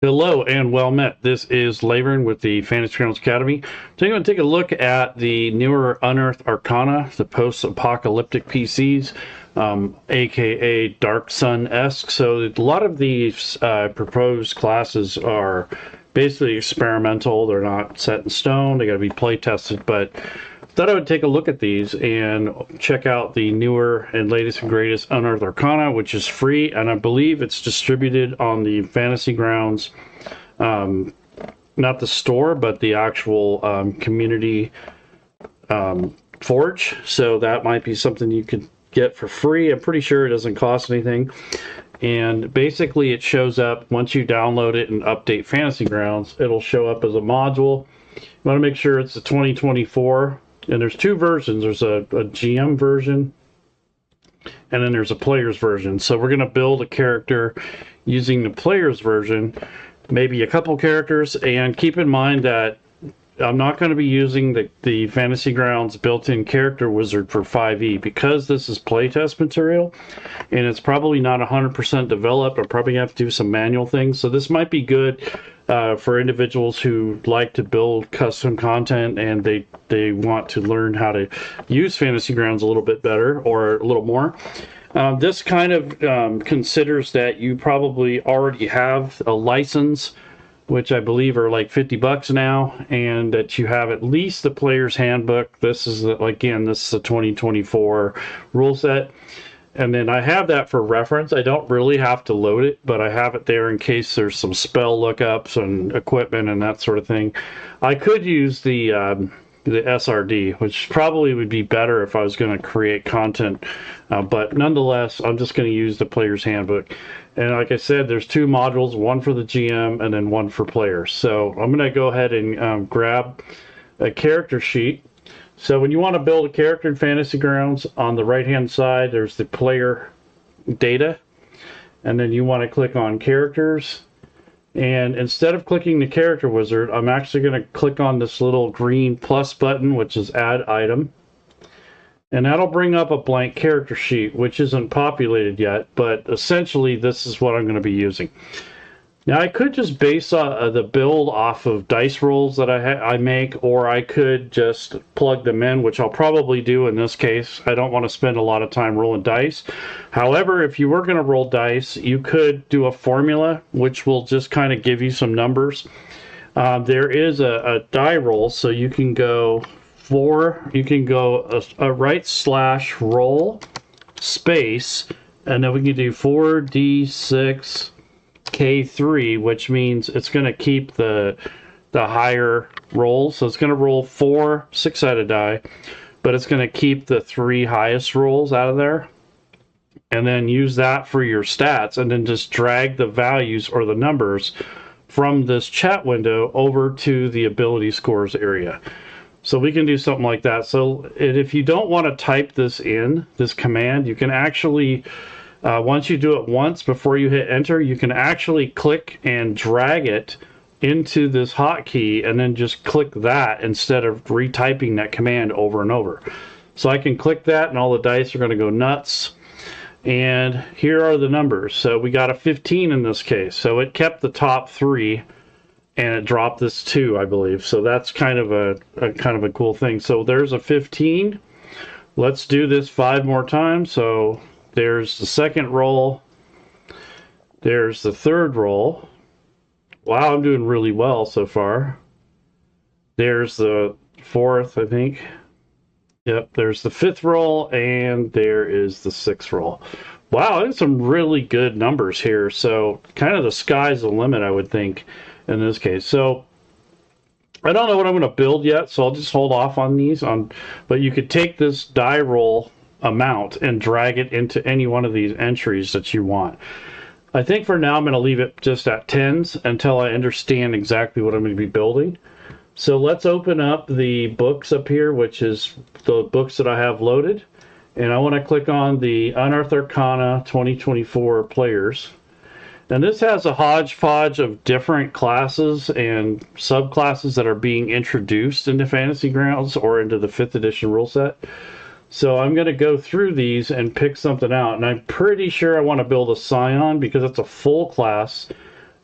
Hello and well met. This is Lavern with the Fantasy Grounds Academy. Today I'm going to take a look at the newer Unearthed Arcana, the post-apocalyptic PCs, aka Dark Sun-esque. So a lot of these proposed classes are basically experimental. They're not set in stone. They got to be play tested, but thought I would take a look at these and check out the newer and latest and greatest Unearthed Arcana, which is free, and I believe it's distributed on the Fantasy Grounds, not the store, but the actual community forge. So that might be something you could get for free. I'm pretty sure it doesn't cost anything. And basically it shows up once you download it and update Fantasy Grounds. It'll show up as a module. You want to make sure it's the 2024. And there's two versions. There's a GM version, and then there's a player's version. So we're going to build a character using the player's version, maybe a couple characters, and keep in mind that I'm not going to be using the Fantasy Grounds built-in character wizard for 5e because this is playtest material, and it's probably not 100% developed. I'll probably have to do some manual things. So this might be good for individuals who like to build custom content and they want to learn how to use Fantasy Grounds a little bit better or a little more. This kind of considers that you probably already have a license, which I believe are like $50 now, and that you have at least the player's handbook. This is again, this is a 2024 rule set. And then I have that for reference. I don't really have to load it, but I have it there in case there's some spell lookups and equipment and that sort of thing. I could use the SRD, which probably would be better if I was going to create content. But nonetheless, I'm just going to use the player's handbook. And like I said, there's two modules, one for the GM and then one for players. So I'm going to go ahead and grab a character sheet. So when you want to build a character in Fantasy Grounds, on the right-hand side, there's the player data. And then you want to click on characters. And instead of clicking the character wizard, I'm actually going to click on this little green plus button, which is add item. And that'll bring up a blank character sheet, which isn't populated yet, but essentially this is what I'm going to be using. Now I could just base the build off of dice rolls that I make, or I could just plug them in, which I'll probably do in this case. I don't want to spend a lot of time rolling dice. However, if you were going to roll dice, you could do a formula, which will just kind of give you some numbers. There is a die roll, so you can go a right / roll space, and then we can do 4d6 K3, which means it's going to keep the higher rolls. So it's going to roll 4 6-sided die, but it's going to keep the 3 highest rolls out of there, and then use that for your stats, and then just drag the values or the numbers from this chat window over to the ability scores area. So we can do something like that. So if you don't want to type this in, this command, you can actually once you do it once before you hit enter, you can actually click and drag it into this hotkey and then just click that instead of retyping that command over and over. So I can click that and all the dice are going to go nuts. And here are the numbers. So we got a 15 in this case. So it kept the top 3 and it dropped this 2, I believe. So that's kind of a cool thing. So there's a 15. Let's do this 5 more times. So there's the second roll. There's the third roll. Wow, I'm doing really well so far. There's the fourth, I think. Yep, there's the 5th roll, and there is the 6th roll. Wow, there's some really good numbers here. So kind of the sky's the limit, I would think, in this case. So I don't know what I'm going to build yet, so I'll just hold off on these. But you could take this die roll amount and drag it into any one of these entries that you want. I think for now I'm going to leave it just at 10s until I understand exactly what I'm going to be building. So let's open up the books up here, which is the books that I have loaded. And I want to click on the Unearthed Arcana 2024 players. And this has a hodgepodge of different classes and subclasses that are being introduced into Fantasy Grounds or into the 5th edition rule set. So I'm going to go through these and pick something out. And I'm pretty sure I want to build a Scion because it's a full class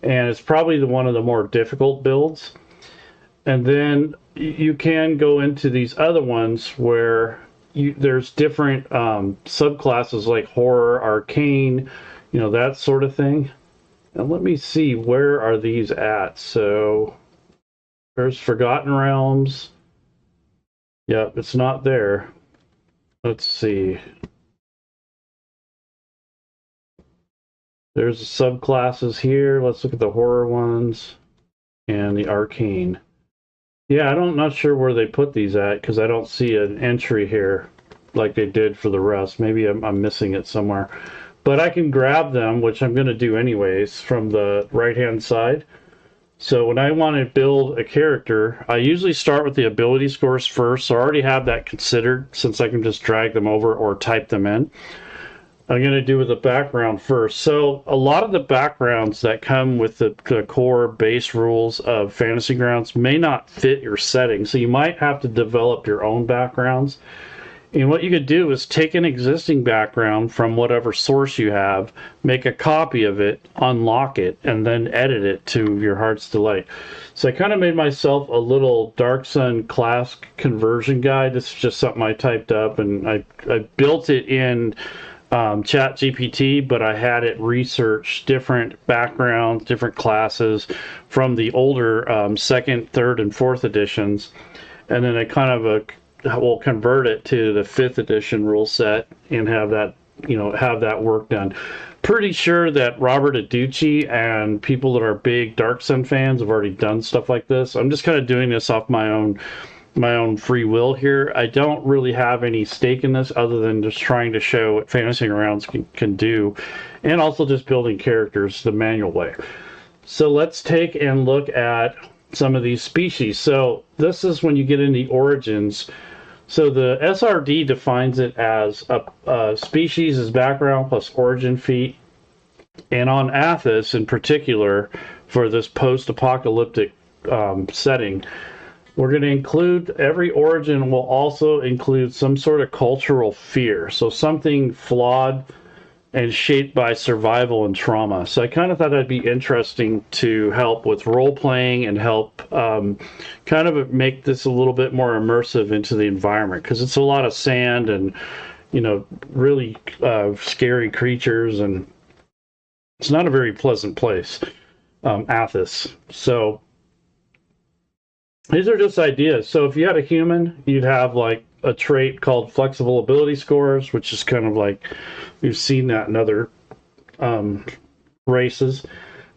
and it's probably one of the more difficult builds. And then you can go into these other ones where there's different subclasses like horror, arcane, that sort of thing. And let me see, where are these at? So there's Forgotten Realms. Yep, it's not there. Let's see. There's the subclasses here. Let's look at the horror ones and the arcane. Yeah, I'm not sure where they put these at because I don't see an entry here like they did for the rest. Maybe I'm missing it somewhere. But I can grab them, which I'm going to do anyways, from the right-hand side. So when I want to build a character, I usually start with the ability scores first. So I already have that considered since I can just drag them over or type them in. I'm going to do with the background first. So a lot of the backgrounds that come with the core base rules of Fantasy Grounds may not fit your setting. So you might have to develop your own backgrounds. And what you could do is take an existing background from whatever source you have, make a copy of it, unlock it, and then edit it to your heart's delight. So I kind of made myself a little Dark Sun class conversion guide. This is just something I typed up, and I built it in Chat GPT, but I had it research different backgrounds, different classes from the older second, third, and fourth editions, and then I kind of will convert it to the 5th edition rule set and have that work done. Pretty sure that Robert Aducci and people that are big Dark Sun fans have already done stuff like this. I'm just kind of doing this off my own free will here. I don't really have any stake in this other than just trying to show what Fantasy Grounds can do, and also just building characters the manual way. So let's take and look at some of these species. So this is when you get into the Origins. So the SRD defines it as a species as background plus origin feat. And on Athas in particular, for this post-apocalyptic setting, we're going to include, every origin will also include some sort of cultural fear. So something flawed and shaped by survival and trauma. So I kind of thought that'd be interesting to help with role-playing and help kind of make this a little bit more immersive into the environment, because it's a lot of sand and, really scary creatures, and it's not a very pleasant place, Athas. So these are just ideas. So if you had a human, you'd have like a trait called flexible ability scores, which is kind of like, we've seen that in other races.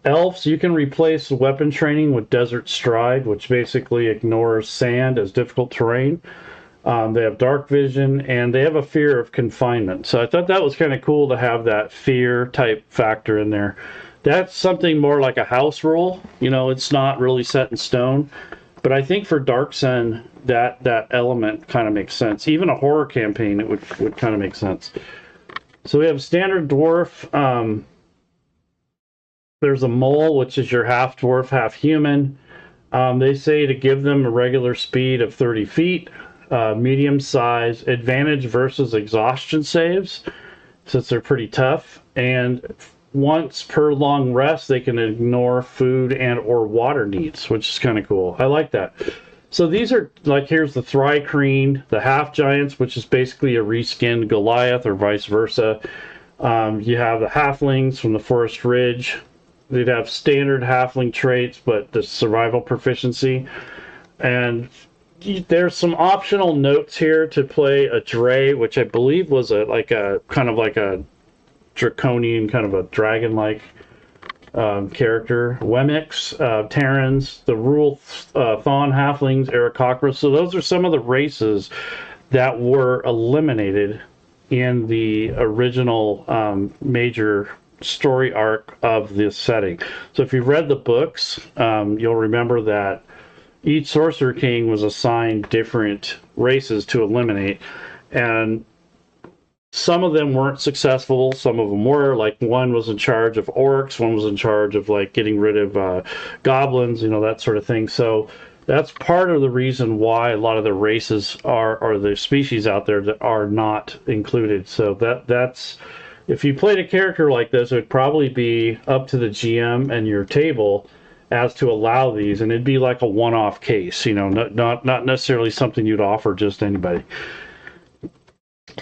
Elves, you can replace weapon training with Desert Stride, which basically ignores sand as difficult terrain. They have dark vision, and they have a fear of confinement. So I thought that was kind of cool to have that fear type factor in there. That's something more like a house rule. It's not really set in stone. But I think for Dark Sun, that element kind of makes sense. Even a horror campaign, it would kind of make sense. So we have standard dwarf. There's a mole, which is your half dwarf, half human. They say to give them a regular speed of 30 feet, medium size, advantage versus exhaustion saves, since they're pretty tough. And once per long rest, they can ignore food and or water needs, which is kind of cool. I like that. So these are, like, here's the Thri-Kreen, the half giants, which is basically a reskinned Goliath or vice versa. You have the halflings from the Forest Ridge. They'd have standard halfling traits, but the survival proficiency. And there's some optional notes here to play a Dre, which I believe was kind of like a draconian, kind of a dragon-like character. Wemix, Terrans, the Rural Thon Halflings, Aarakocra. So those are some of the races that were eliminated in the original major story arc of this setting. So if you've read the books, you'll remember that each Sorcerer King was assigned different races to eliminate, and some of them weren't successful, some of them were. Like, one was in charge of orcs, one was in charge of like getting rid of goblins, that sort of thing. So that's part of the reason why a lot of the races or the species out there that are not included. So that's If you played a character like this, it would probably be up to the GM and your table as to allow these, and it'd be like a one-off case, you know, not necessarily something you'd offer just anybody.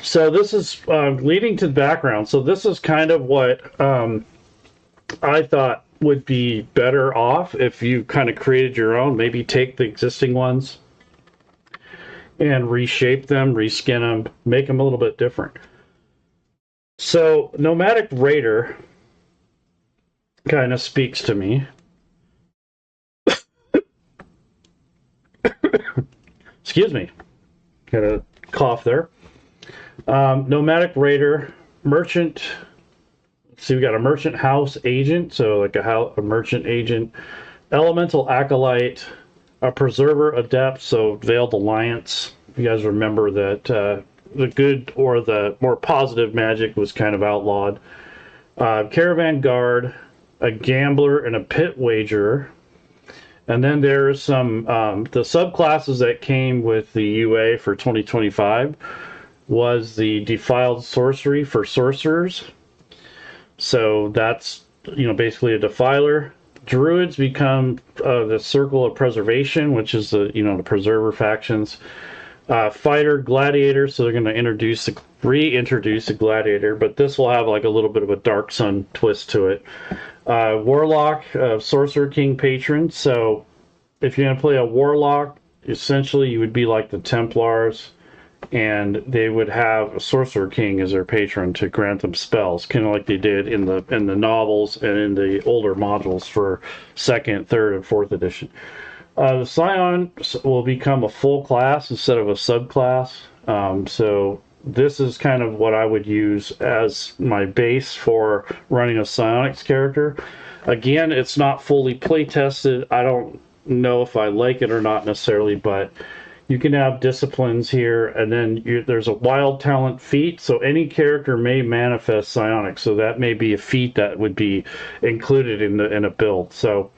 So this is leading to the background. So this is kind of what I thought would be better off if you kind of created your own. Maybe take the existing ones and reshape them, reskin them, make them a little bit different. So Nomadic Raider kind of speaks to me. Excuse me. Got a cough there. Nomadic Raider, Merchant. See, we got a Merchant House Agent, so like a Merchant Agent. Elemental Acolyte, a Preserver Adept, so Veiled Alliance. You guys remember that the good or the more positive magic was kind of outlawed. Caravan Guard, a Gambler, and a Pit Wagerer. And then there's some, the subclasses that came with the UA for 2025 was the Defiled Sorcery for Sorcerers. So that's, you know, basically a Defiler. Druids become the Circle of Preservation, which is the, you know, the Preserver factions. Fighter, Gladiator, so they're going to reintroduce the Gladiator, but this will have like a little bit of a Dark Sun twist to it. Warlock, Sorcerer-King Patron, so if you're going to play a Warlock, essentially you would be like the Templars, and they would have a Sorcerer-King as their patron to grant them spells, kind of like they did in the novels and in the older modules for 2nd, 3rd, and 4th edition. The Scion will become a full class instead of a subclass. So this is kind of what I would use as my base for running a Psionics character. Again, it's not fully play tested. I don't know if I like it or not necessarily, but you can have disciplines here, and then there's a wild talent feat, so any character may manifest psionics, so that may be a feat that would be included in a build. So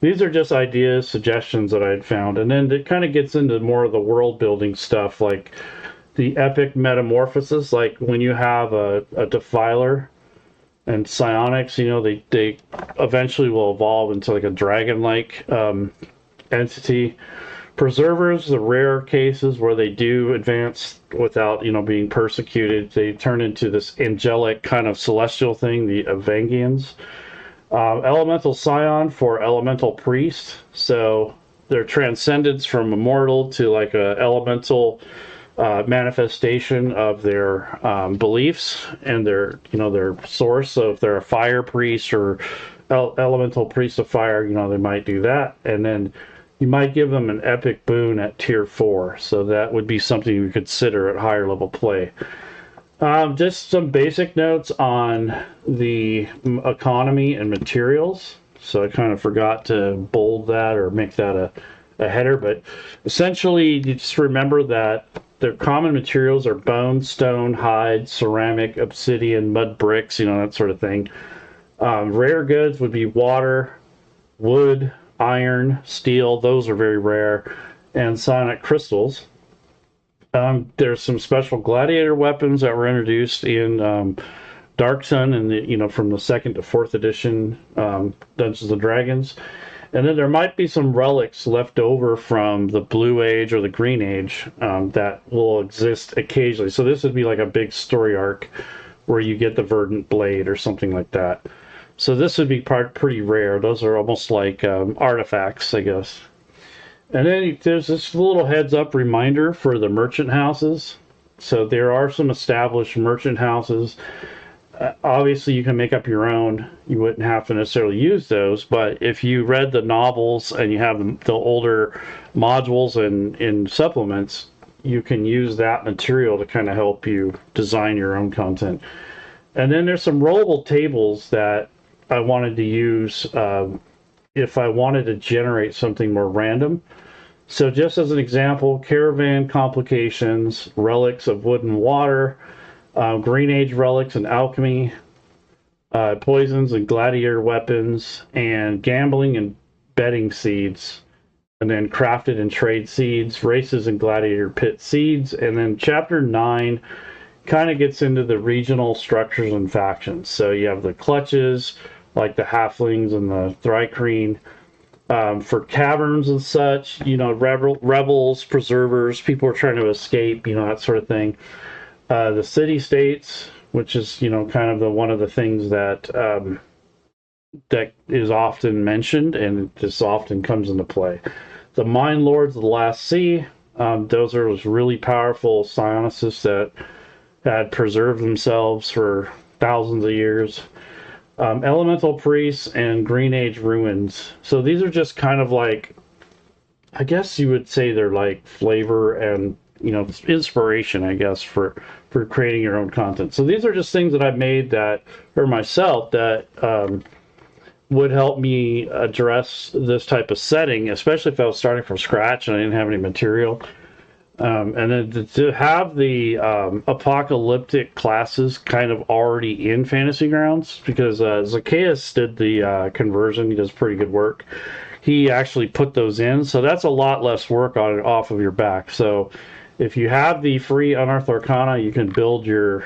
these are just ideas, suggestions that I had found, and then it kind of gets into more of the world building stuff, like the epic metamorphosis, like when you have a Defiler and psionics, you know, they eventually will evolve into like a dragon-like entity. Preservers, the rare cases where they do advance without, you know, being persecuted, they turn into this angelic kind of celestial thing, the Avangions. Elemental Scion for Elemental Priest, so their transcendence from immortal to like a elemental manifestation of their beliefs and their, you know, their source. So if they're a fire priest or elemental priest of fire, you know, they might do that, and then you might give them an epic boon at tier 4, so that would be something you consider at higher level play. Just some basic notes on the economy and materials. So I kind of forgot to bold that or make that a header, but essentially you just remember that their common materials are bone, stone, hide, ceramic, obsidian, mud bricks, you know, that sort of thing. Rare goods would be water, wood, iron, steel, those are very rare, and psionic crystals. There's some special gladiator weapons that were introduced in Dark Sun and the, you know, from the 2nd to 4th edition Dungeons and Dragons. And then there might be some relics left over from the Blue Age or the Green Age that will exist occasionally. So this would be like a big story arc where you get the Verdant Blade or something like that. So this would be pretty rare. Those are almost like artifacts, I guess. And then there's this little heads-up reminder for the merchant houses. So there are some established merchant houses. Obviously, you can make up your own. You wouldn't have to necessarily use those. But if you read the novels and you have the older modules and in supplements, you can use that material to kind of help you design your own content. And then there's some rollable tables that I wanted to use if I wanted to generate something more random. So just as an example, Caravan Complications, Relics of Wood and Water, Green Age Relics and Alchemy, Poisons and Gladiator Weapons, and Gambling and Betting Seeds, and then Crafted and Trade Seeds, Races and Gladiator Pit Seeds, and then Chapter 9 kind of gets into the regional structures and factions. So you have the clutches, like the Halflings and the Thri-Kreen. For caverns and such, you know, rebels, preservers, people are trying to escape, you know, that sort of thing. The city-states, which is, you know, kind of one of the things that that is often mentioned and just often comes into play. The Mind Lords of the Last Sea, those are those really powerful psionicists that had preserved themselves for thousands of years. Elemental Priests and Green Age Ruins. So these are just kind of like, I guess you would say they're like flavor and, you know, inspiration, I guess, for creating your own content. So these are just things that I've made that, or myself, that would help me address this type of setting, especially if I was starting from scratch and I didn't have any material. And then to have the apocalyptic classes kind of already in Fantasy Grounds, because Zacchaeus did the conversion. He does pretty good work. He actually put those in, so that's a lot less work off of your back. So if you have the free Unearthed Arcana, you can build your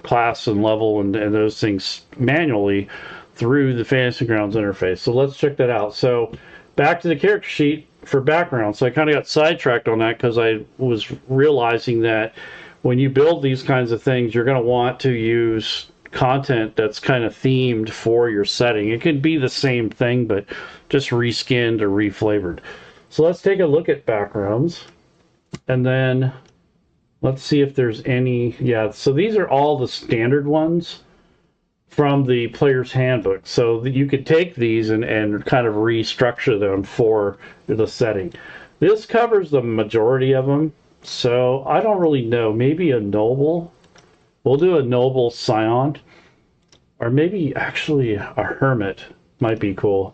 class and level and those things manually through the Fantasy Grounds interface. So let's check that out. So back to the character sheet for background. So I kind of got sidetracked on that because I was realizing that when you build these kinds of things, you're going to want to use content that's kind of themed for your setting. It could be the same thing, but just reskinned or reflavored. So let's take a look at backgrounds, and then let's see if there's any. Yeah, so these are all the standard ones from the player's handbook, so that you could take these and kind of restructure them for the setting. This covers the majority of them, so I don't really know. Maybe a noble. We'll do a noble Scion, or maybe actually a hermit might be cool.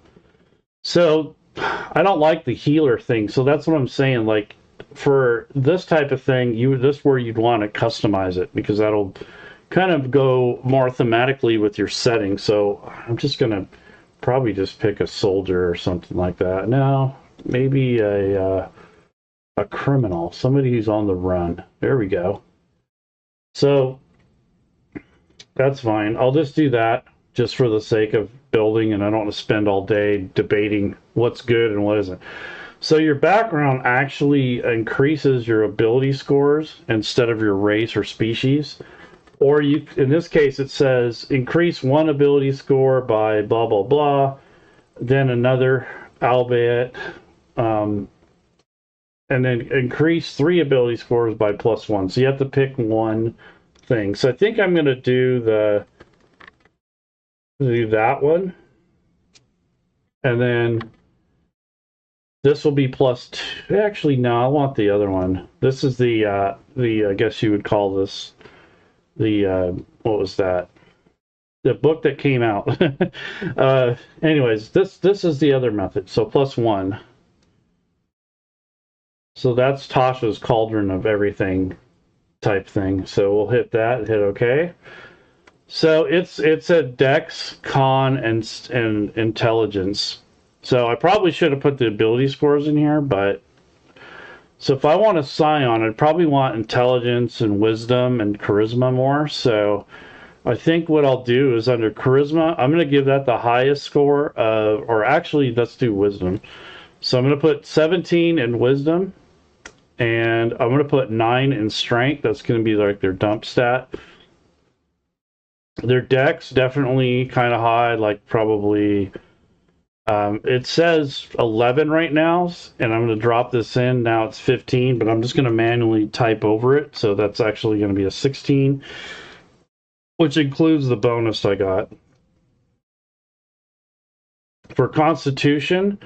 So I don't like the healer thing, so that's what I'm saying. Like for this type of thing, this is where you'd want to customize it, because that'll kind of go more thematically with your setting. So I'm just gonna probably just pick a soldier or something like that. No, maybe a criminal, somebody who's on the run. There we go. So that's fine. I'll just do that just for the sake of building, and I don't want to spend all day debating what's good and what isn't. So your background actually increases your ability scores instead of your race or species. Or you, in this case, it says increase one ability score by blah, blah, blah, then another, albeit, and then increase 3 ability scores by +1. So you have to pick one thing. So I think I'm going to do that one. And then this will be +2. Actually, no, I want the other one. This is the I guess you would call this what was that? The book that came out. Anyways, this is the other method. So +1. So that's Tasha's Cauldron of Everything type thing. So we'll hit that, hit OK. So it's a Dex, Con, and Intelligence. So I probably should have put the ability scores in here, but so if I want a Scion, I'd probably want Intelligence and Wisdom and Charisma more. So I think what I'll do is under Charisma, I'm going to give that the highest score, or actually let's do Wisdom. So I'm going to put 17 in Wisdom, and I'm going to put 9 in Strength. That's going to be like their dump stat. Their Dex, definitely kind of high, like probably... it says 11 right now, and I'm going to drop this in. Now it's 15, but I'm just going to manually type over it. So that's actually going to be a 16, which includes the bonus I got. For Constitution,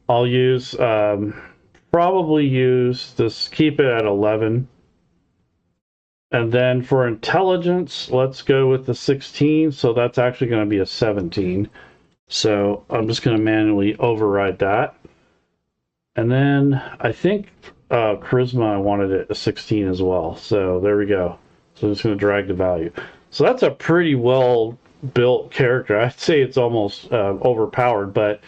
I'll use, probably use this, keep it at 11. And then for Intelligence, let's go with the 16. So that's actually going to be a 17. So I'm just going to manually override that. And then I think Charisma, I wanted it a 16 as well. So there we go. So I'm just going to drag the value. So that's a pretty well built character. I'd say it's almost overpowered, but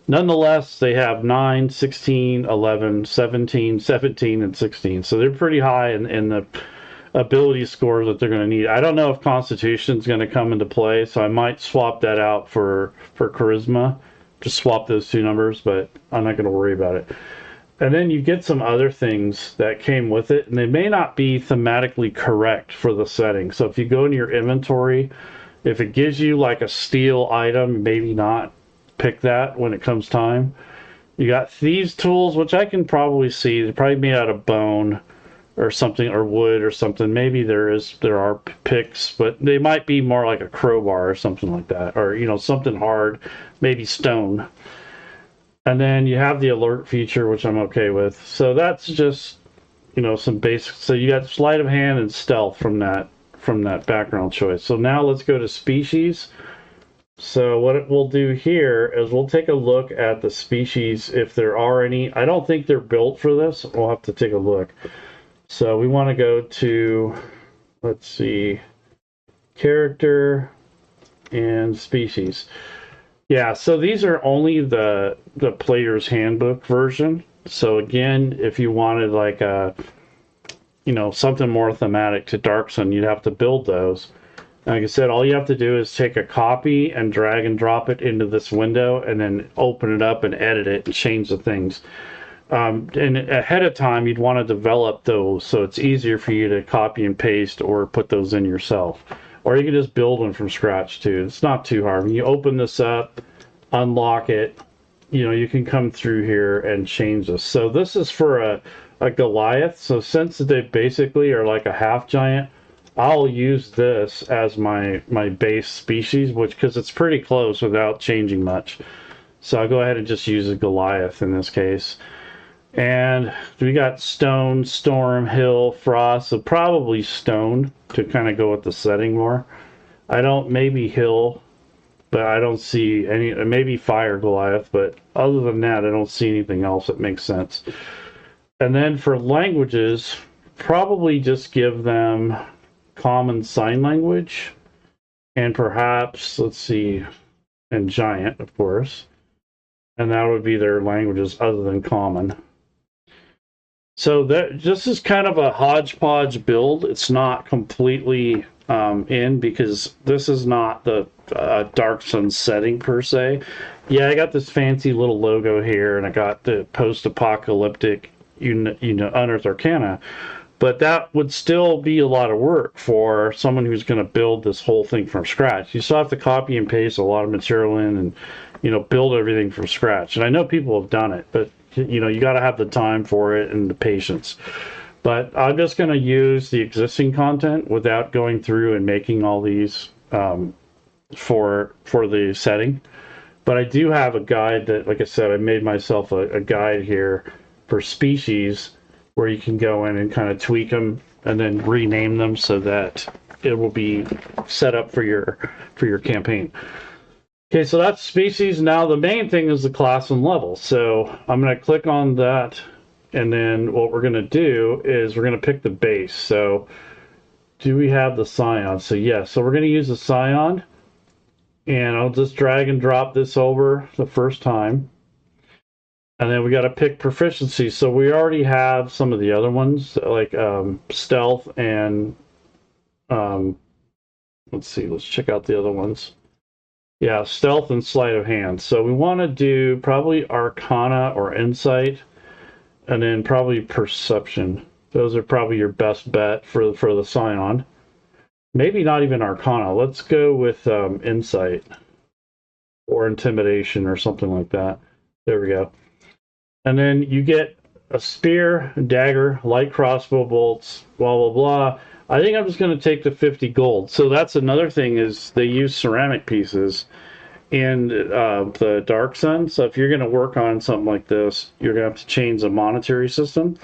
nonetheless, they have 9, 16, 11, 17, 17, and 16. So they're pretty high in the ability scores that they're going to need. I don't know if Constitution is going to come into play, so I might swap that out for Charisma. Just swap those two numbers, but I'm not going to worry about it. And then you get some other things that came with it, and they may not be thematically correct for the setting. So if you go into your inventory, if it gives you like a steel item, maybe not pick that when it comes time. You got thieves tools, which I can probably see. They're probably made out of bone or something, or wood or something. Maybe there are picks, but they might be more like a crowbar or something like that, or something hard, maybe stone. And then you have the alert feature, which I'm okay with. So that's just some basic. So you got sleight of hand and stealth from that background choice. So now let's go to species. So what we'll do here is we'll take a look at the species if there are any. I don't think they're built for this. We'll have to take a look. So we want to go to, let's see, character and species. Yeah, so these are only the player's handbook version. So again, if you wanted like a, something more thematic to Dark Sun, you'd have to build those. Like I said, all you have to do is take a copy and drag and drop it into this window and then open it up and edit it and change the things. And ahead of time, you'd want to develop those so it's easier for you to copy and paste or put those in yourself. Or you can just build one from scratch too. It's not too hard. When you open this up, unlock it, you can come through here and change this. So this is for a Goliath. So since they basically are like a half giant, I'll use this as my base species, because it's pretty close without changing much. So I'll go ahead and just use a Goliath in this case. And we got stone, storm, hill, frost, so probably stone to kind of go with the setting more. Maybe hill, but I don't see any, maybe fire Goliath, but other than that, I don't see anything else that makes sense. And then for languages, probably just give them common sign language, and perhaps, let's see, and giant, of course. And that would be their languages other than common. So this is kind of a hodgepodge build. It's not completely in, because this is not the Dark Sun setting per se. Yeah, I got this fancy little logo here, and I got the post-apocalyptic Unearthed Arcana. But that would still be a lot of work for someone who's going to build this whole thing from scratch. You still have to copy and paste a lot of material in and build everything from scratch. And I know people have done it, but you got to have the time for it and the patience. But I'm just going to use the existing content without going through and making all these for the setting. But I do have a guide that, like I said, I made myself a guide here for species where you can go in and kind of tweak them and then rename them so that it will be set up for your campaign. Okay, so that's species. Now the main thing is the class and level. So I'm going to click on that, and then what we're going to do is we're going to pick the base. So do we have the Scion? So yes, so we're going to use the Scion, and I'll just drag and drop this over the first time. And then we got to pick proficiency. So we already have some of the other ones, like stealth and let's see, let's check out the other ones. Yeah, stealth and sleight of hand. So we want to do probably Arcana or Insight, and then probably Perception. Those are probably your best bet for the Scion. Maybe not even Arcana. Let's go with Insight or Intimidation or something like that. There we go. And then you get a spear, a dagger, light crossbow bolts, blah, blah, blah. I think I'm just going to take the 50 gold. So that's another thing, is they use ceramic pieces in the Dark Sun. So if you're going to work on something like this, you're going to have to change the monetary system.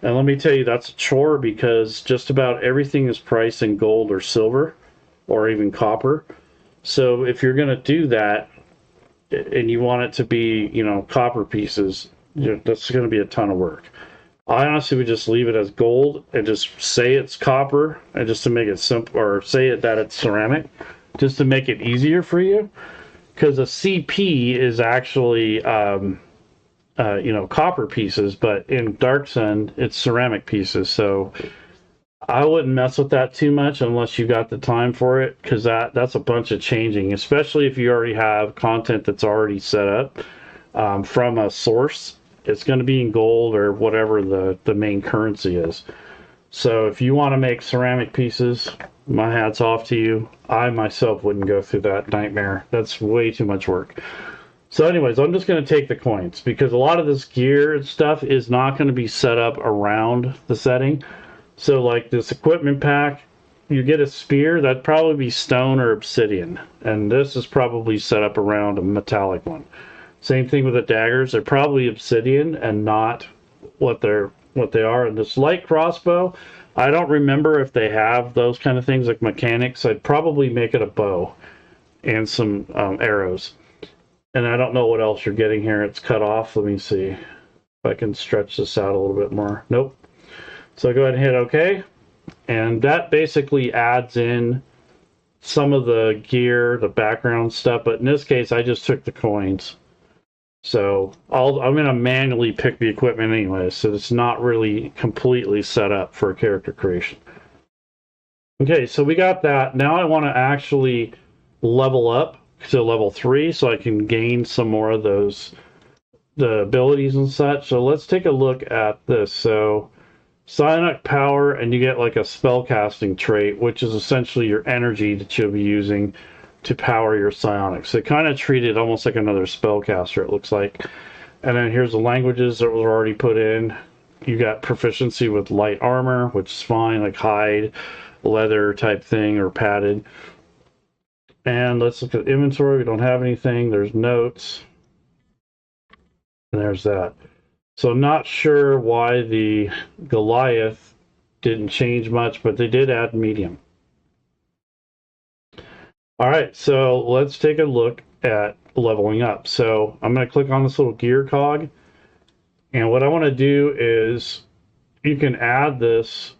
And let me tell you, that's a chore, because just about everything is priced in gold or silver or even copper. So if you're going to do that and you want it to be, copper pieces, that's going to be a ton of work. I honestly would just leave it as gold and just say it's copper, and just to make it simple, or say it that it's ceramic, just to make it easier for you. Because a CP is actually, copper pieces, but in Dark Sun, it's ceramic pieces. So I wouldn't mess with that too much unless you got the time for it, because that's a bunch of changing, especially if you already have content that's already set up from a source. It's going to be in gold or whatever the main currency is. So if you want to make ceramic pieces, my hat's off to you. I myself wouldn't go through that nightmare. That's way too much work. So anyways, I'm just going to take the coins because a lot of this gear and stuff is not going to be set up around the setting. So like this equipment pack, you get a spear, that'd probably be stone or obsidian. And this is probably set up around a metallic one. Same thing with the daggers, they're probably obsidian and not what they are. And this light crossbow, I don't remember if they have those kind of things like mechanics. I'd probably make it a bow and some arrows. And I don't know what else you're getting here. It's cut off. Let me see if I can stretch this out a little bit more. Nope. So go ahead and hit OK. And that basically adds in some of the gear, the background stuff. But in this case, I just took the coins. So I'm going to manually pick the equipment anyway. So it's not really completely set up for character creation. Okay, so we got that. Now I want to actually level up to level 3 so I can gain some more of the abilities and such. So let's take a look at this. So psionic power, and you get like a spellcasting trait, which is essentially your energy that you'll be using to power your psionics. So kind of treat it almost like another spellcaster, it looks like. And then here's the languages that was already put in. You got proficiency with light armor, which is fine, like hide, leather type thing, or padded. And let's look at inventory. We don't have anything. There's notes. And there's that. So not sure why the Goliath didn't change much, but they did add medium. All right, so let's take a look at leveling up. So I'm going to click on this little gear cog. And what I want to do is you can add this.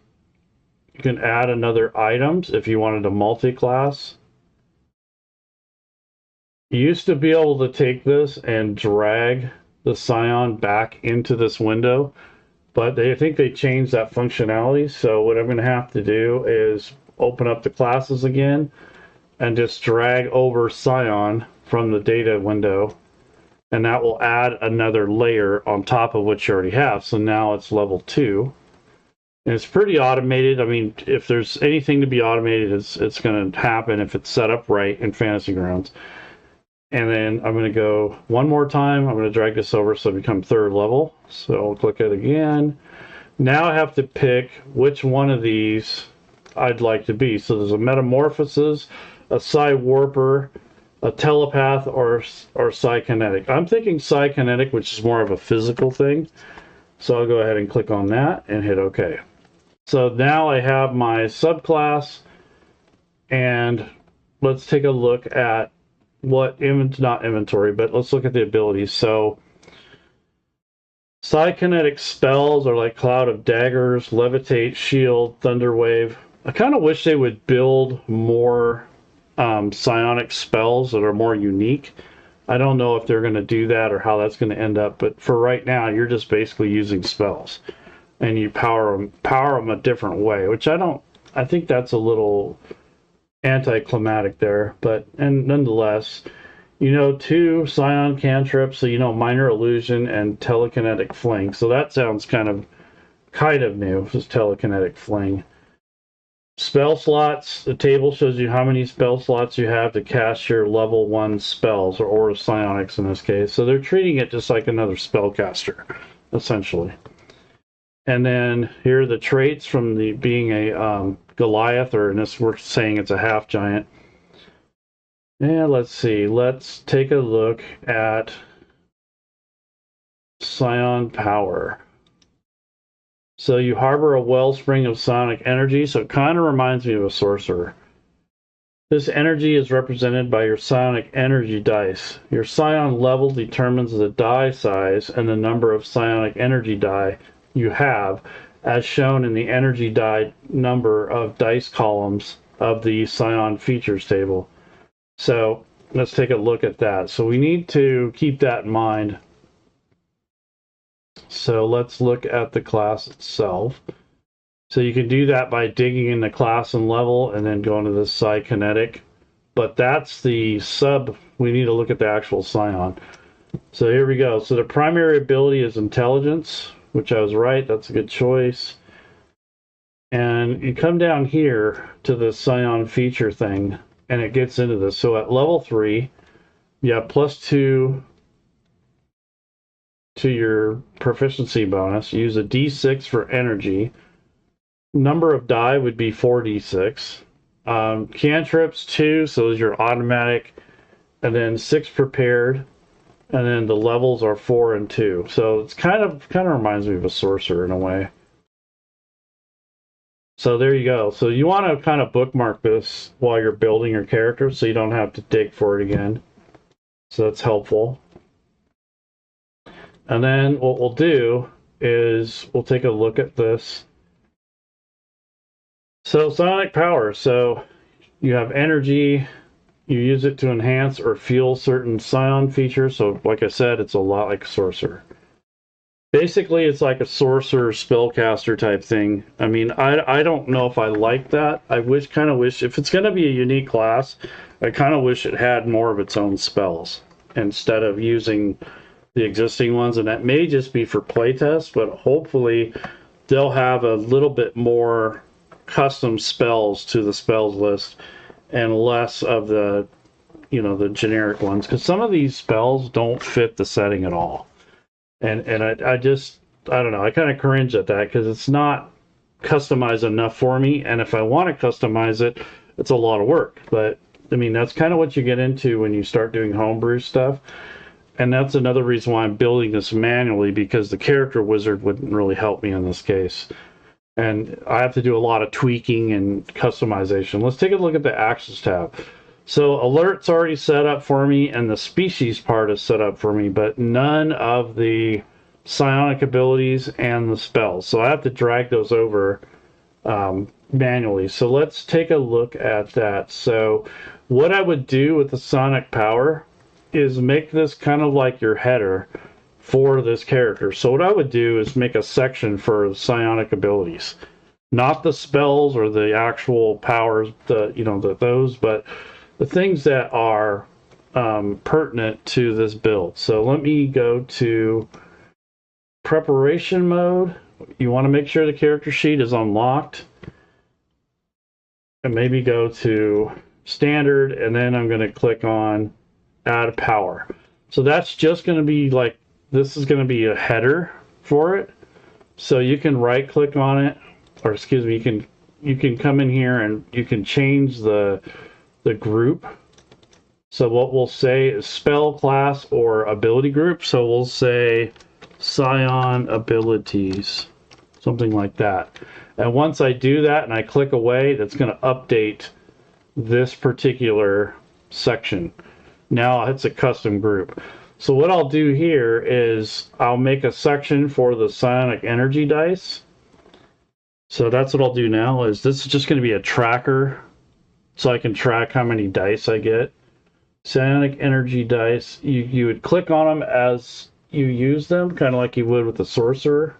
You can add another items if you wanted to multi-class. You used to be able to take this and drag the Scion back into this window, but I think they changed that functionality. So what I'm going to have to do is open up the classes again and just drag over Scion from the data window, and that will add another layer on top of what you already have. So now it's level 2. And it's pretty automated. I mean, if there's anything to be automated, it's going to happen if it's set up right in Fantasy Grounds. And then I'm going to go one more time. I'm going to drag this over so I become 3rd level. So I'll click it again. Now I have to pick which one of these I'd like to be. So there's a Metamorphosis, a Psi-Warper, a Telepath, or Psi-Kinetic. I'm thinking Psi-Kinetic, which is more of a physical thing. So I'll go ahead and click on that and hit OK. So now I have my subclass. And let's take a look at what not inventory, but let's look at the abilities. So Psi-Kinetic spells are like Cloud of Daggers, Levitate, Shield, Thunderwave. I kind of wish they would build more psionic spells that are more unique. I don't know if they're going to do that or how that's going to end up, but for right now, you're just basically using spells, and you power them a different way, which I think that's a little anticlimactic there, and nonetheless, 2 Scion cantrips, so Minor Illusion and Telekinetic Fling. So that sounds kind of new, just Telekinetic Fling. Spell slots, the table shows you how many spell slots you have to cast your level 1 spells, or psionics in this case. So they're treating it just like another spellcaster, essentially. And then here are the traits from being a Goliath, or in this we're saying it's a half giant. And let's see, let's take a look at Scion power. So you harbor a wellspring of psionic energy, so it kind of reminds me of a sorcerer. This energy is represented by your psionic energy dice. Your Scion level determines the die size and the number of psionic energy die you have, as shown in the energy die number of dice columns of the Scion features table. So let's take a look at that. So we need to keep that in mind. So let's look at the class itself. So you can do that by digging in the class and level and then going to the Psi-Kinetic. But that's the sub. We need to look at the actual Scion. So here we go. So the primary ability is Intelligence, which I was right. That's a good choice. And you come down here to the Scion feature thing, and it gets into this. So at level 3, you have +2 to your proficiency bonus. Use a D6 for energy. Number of die would be 4d6. Cantrips 2, so those are automatic, and then 6 prepared, and then the levels are 4 and 2. So it's kind of reminds me of a sorcerer in a way. So there you go. So you want to kind of bookmark this while you're building your character, so you don't have to dig for it again. So that's helpful. And then what we'll do is we'll take a look at this. So psionic power, so you have energy, you use it to enhance or fuel certain Scion features. So like I said, it's a lot like a sorcerer. Basically, it's like a sorcerer spellcaster type thing. I mean, I don't know if I like that. I kind of wish, if it's going to be a unique class, I kind of wish it had more of its own spells instead of using the existing ones. And that may just be for playtest, but hopefully they'll have a little bit more custom spells to the spells list and less of the, the generic ones, because some of these spells don't fit the setting at all. And I don't know, I kind of cringe at that because it's not customized enough for me, and if I want to customize it, it's a lot of work. But I mean, that's kind of what you get into when you start doing homebrew stuff. And that's another reason why I'm building this manually, because the character wizard wouldn't really help me in this case. And I have to do a lot of tweaking and customization. Let's take a look at the Actions tab. So alert's already set up for me, and the species part is set up for me, but none of the psionic abilities and the spells. So I have to drag those over manually. So let's take a look at that. So what I would do with the psionic power is make this kind of like your header for this character. So what I would do is make a section for psionic abilities, not the spells or the actual powers, those, but the things that are pertinent to this build. So let me go to preparation mode. You want to make sure the character sheet is unlocked, and maybe go to standard, and then I'm going to click on add power. So that's just going to be like, this is going to be a header for it. So you can right click on it, or excuse me, you can come in here and you can change the group. So what we'll say is spell, class, or ability group. So we'll say Scion abilities, something like that. And once I do that and I click away, that's going to update this particular section. Now it's a custom group. So what I'll do here is I'll make a section for the psionic energy dice. So that's what I'll do now, is this is just going to be a tracker, so I can track how many dice I get. Psionic energy dice, you would click on them as you use them, kind of like you would with the sorcerer.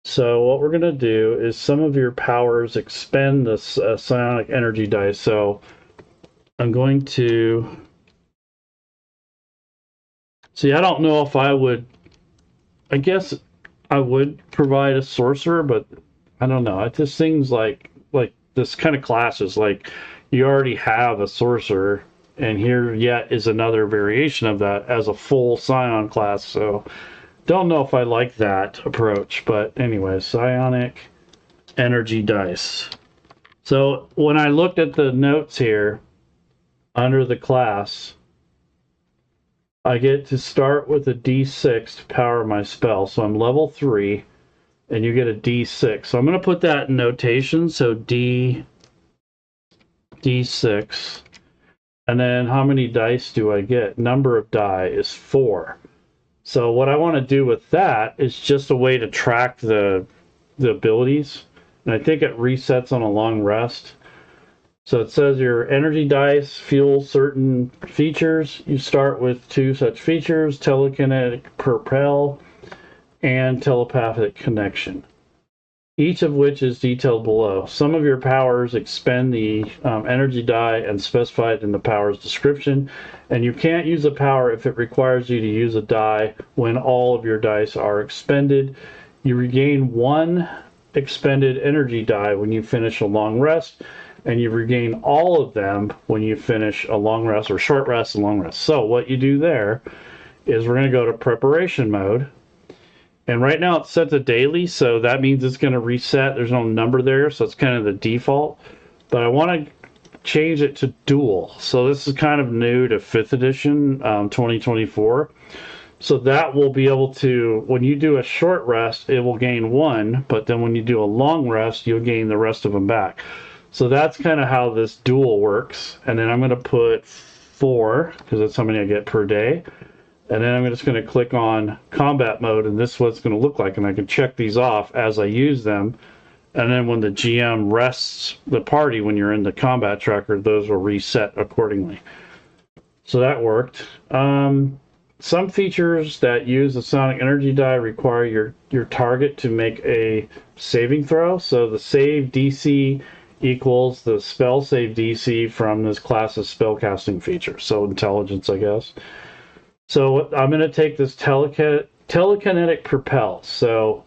So what we're going to do is some of your powers expend this psionic energy dice. So I'm going to... See, I don't know if I would... I guess I would provide a sorcerer, but I don't know. It just seems like this kind of class is like you already have a sorcerer, and here yet is another variation of that as a full Scion class. So don't know if I like that approach, but anyway, psionic energy dice. So when I looked at the notes here under the class, I get to start with a D6 to power my spell. So I'm level 3, and you get a D6. So I'm going to put that in notation. So D6. And then how many dice do I get? Number of die is 4. So what I want to do with that is just a way to track the abilities. And I think it resets on a long rest. So it says your energy dice fuel certain features. You start with 2 such features: telekinetic propel and telepathic connection. each of which is detailed below. Some of your powers expend the energy die and specified in the power's description, and you can't use a power if it requires you to use a die when all of your dice are expended. You regain 1 expended energy die when you finish a long rest, and you regain all of them when you finish a long rest or short rest and long rest. So what you do there is we're going to go to preparation mode. And right now it's set to daily, so that means it's going to reset. There's no number there, so it's kind of the default. But I want to change it to dual. So this is kind of new to 5th edition, 2024. So that will be able to, when you do a short rest, it will gain 1, but then when you do a long rest, you'll gain the rest of them back. So that's kind of how this dual works. And then I'm going to put 4, because that's how many I get per day. And then I'm just going to click on combat mode, and this is what it's going to look like. And I can check these off as I use them. And then when the GM rests the party, when you're in the combat tracker, those will reset accordingly. So that worked. Some features that use the Sonic Energy die require your target to make a saving throw. So the save DC equals the spell save DC from this class's spellcasting feature. So intelligence, I guess. So I'm going to take this telekinetic propel. So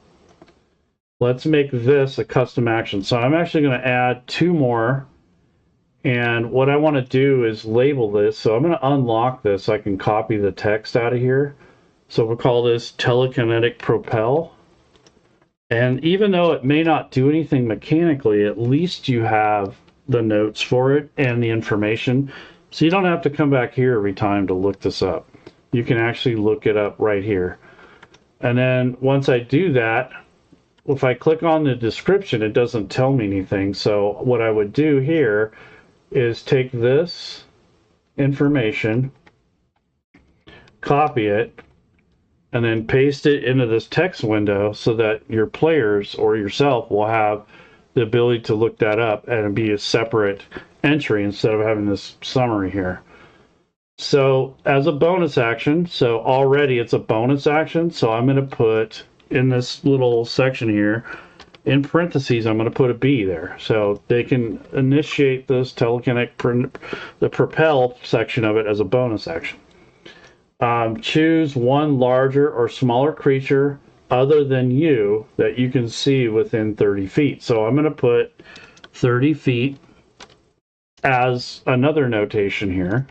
let's make this a custom action. So I'm actually going to add 2 more. And what I want to do is label this. So I'm going to unlock this so I can copy the text out of here. So we'll call this telekinetic propel. And even though it may not do anything mechanically, at least you have the notes for it and the information. So you don't have to come back here every time to look this up. You can actually look it up right here. And then once I do that, if I click on the description, it doesn't tell me anything. So what I would do here is take this information, copy it, and then paste it into this text window so that your players or yourself will have the ability to look that up and be a separate entry instead of having this summary here. So as a bonus action, so already it's a bonus action, so I'm going to put in this little section here, in parentheses, I'm going to put a B there. So they can initiate this telekinetic, the propel section of it as a bonus action. Choose 1 larger or smaller creature other than you that you can see within 30 feet. So I'm going to put 30 feet as another notation here.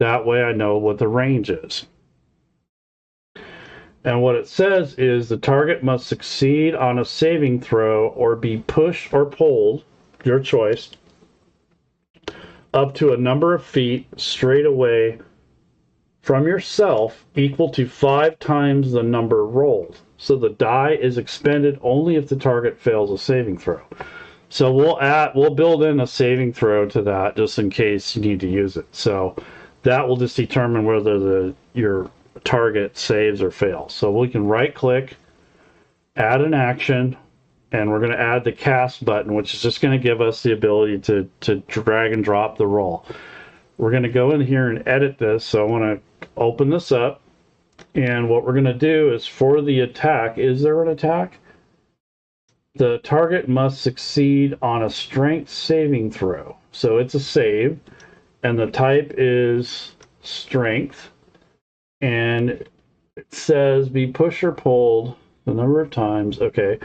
That way I know what the range is. And what it says is the target must succeed on a saving throw or be pushed or pulled, your choice, up to a number of feet straight away from yourself equal to 5 times the number rolled. So the die is expended only if the target fails a saving throw. So we'll build in a saving throw to that just in case you need to use it. So that will just determine whether your target saves or fails. So we can right click, add an action, and we're going to add the cast button, which is just going to give us the ability to drag and drop the roll. We're going to go in here and edit this. So I want to open this up, and what we're going to do is for the attack, is there an attack? The target must succeed on a strength saving throw. So it's a save, and the type is strength, and it says be pushed or pulled the number of times. Okay,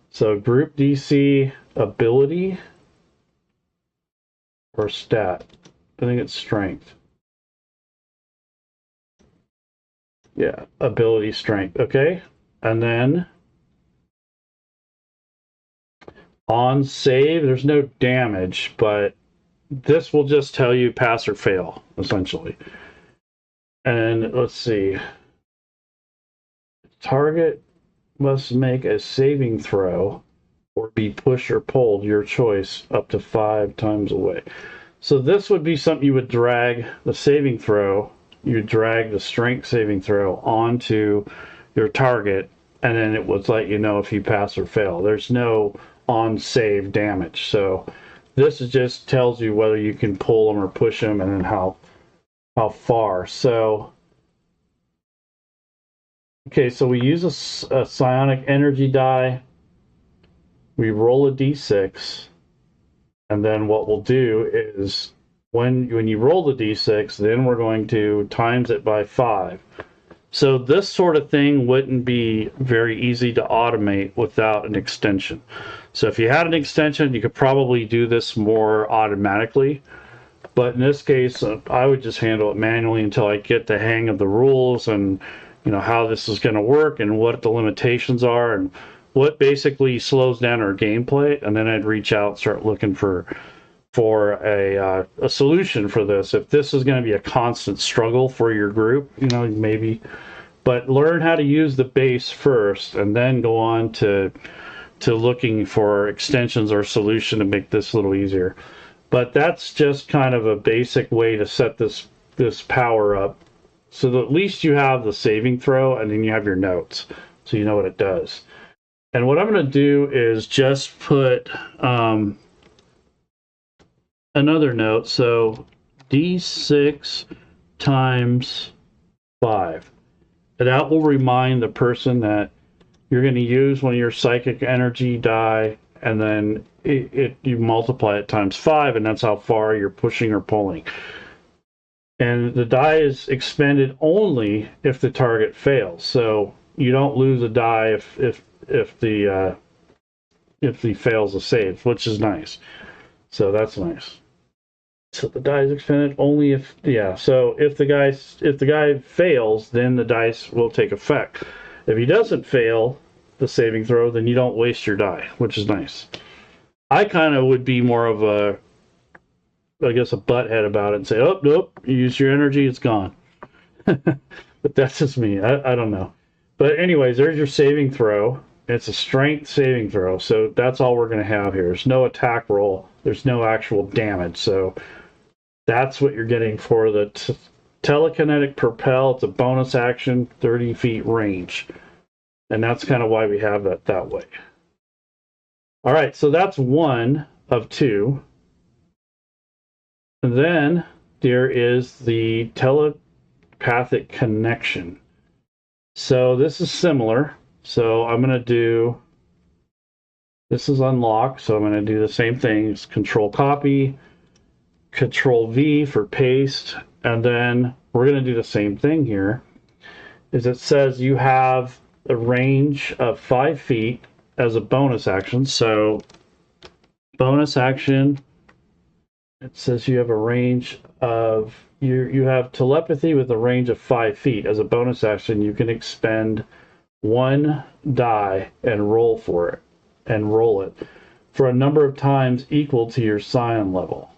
so group DC ability or stat. I think it's strength. Yeah, ability strength. Okay, and then on save, there's no damage, but this will just tell you pass or fail, essentially. And let's see. Target must make a saving throw or be pushed or pulled, your choice, up to 5 times away. So this would be something you would drag the saving throw, you would drag the strength saving throw onto your target, and then it would let you know if you pass or fail. There's no on save damage. So this just tells you whether you can pull them or push them and then how far. So okay, so we use a psionic energy die. we roll a d6, and then what we'll do is when you roll the d6, then we're going to times it by 5. So this sort of thing wouldn't be very easy to automate without an extension. So if you had an extension, you could probably do this more automatically. But in this case, I would just handle it manually until I get the hang of the rules and how this is going to work and what the limitations are and what basically slows down our gameplay. And then I'd reach out, start looking for a solution for this. If this is going to be a constant struggle for your group, maybe. But learn how to use the base first, and then go on to looking for extensions or solution to make this a little easier. But that's just kind of a basic way to set this power up, so that at least you have the saving throw, and then you have your notes, so you know what it does. And what I'm going to do is just put another note. So d6 times 5. And that will remind the person that you're going to use one of your psychic energy die, and then you multiply it times 5, and that's how far you're pushing or pulling. And the die is expended only if the target fails. So you don't lose a die if the fails a save, which is nice. So that's nice. So the die is expended only if, so if the guy fails, then the dice will take effect. If he doesn't fail the saving throw, then you don't waste your die, which is nice. I kind of would be more of a butthead about it and say, oh, nope, you use your energy, it's gone. But that's just me. I don't know. But anyways, there's your saving throw. It's a strength saving throw, so that's all we're going to have here. There's no attack roll. There's no actual damage, so that's what you're getting for the telekinetic propel. It's a bonus action, 30 feet range. And that's kind of why we have it that way. All right, so that's 1 of 2. And then there is the telepathic connection. So this is similar. So I'm going to do, this is unlocked, so I'm going to do the same thing. It's control copy, control V for paste, and then we're going to do the same thing here. Is it says you have a range of 5 feet as a bonus action. So bonus action, it says you have a range of, you have telepathy with a range of 5 feet. As a bonus action, you can expend 1 die and roll for it, and roll it for a number of times equal to your Scion level.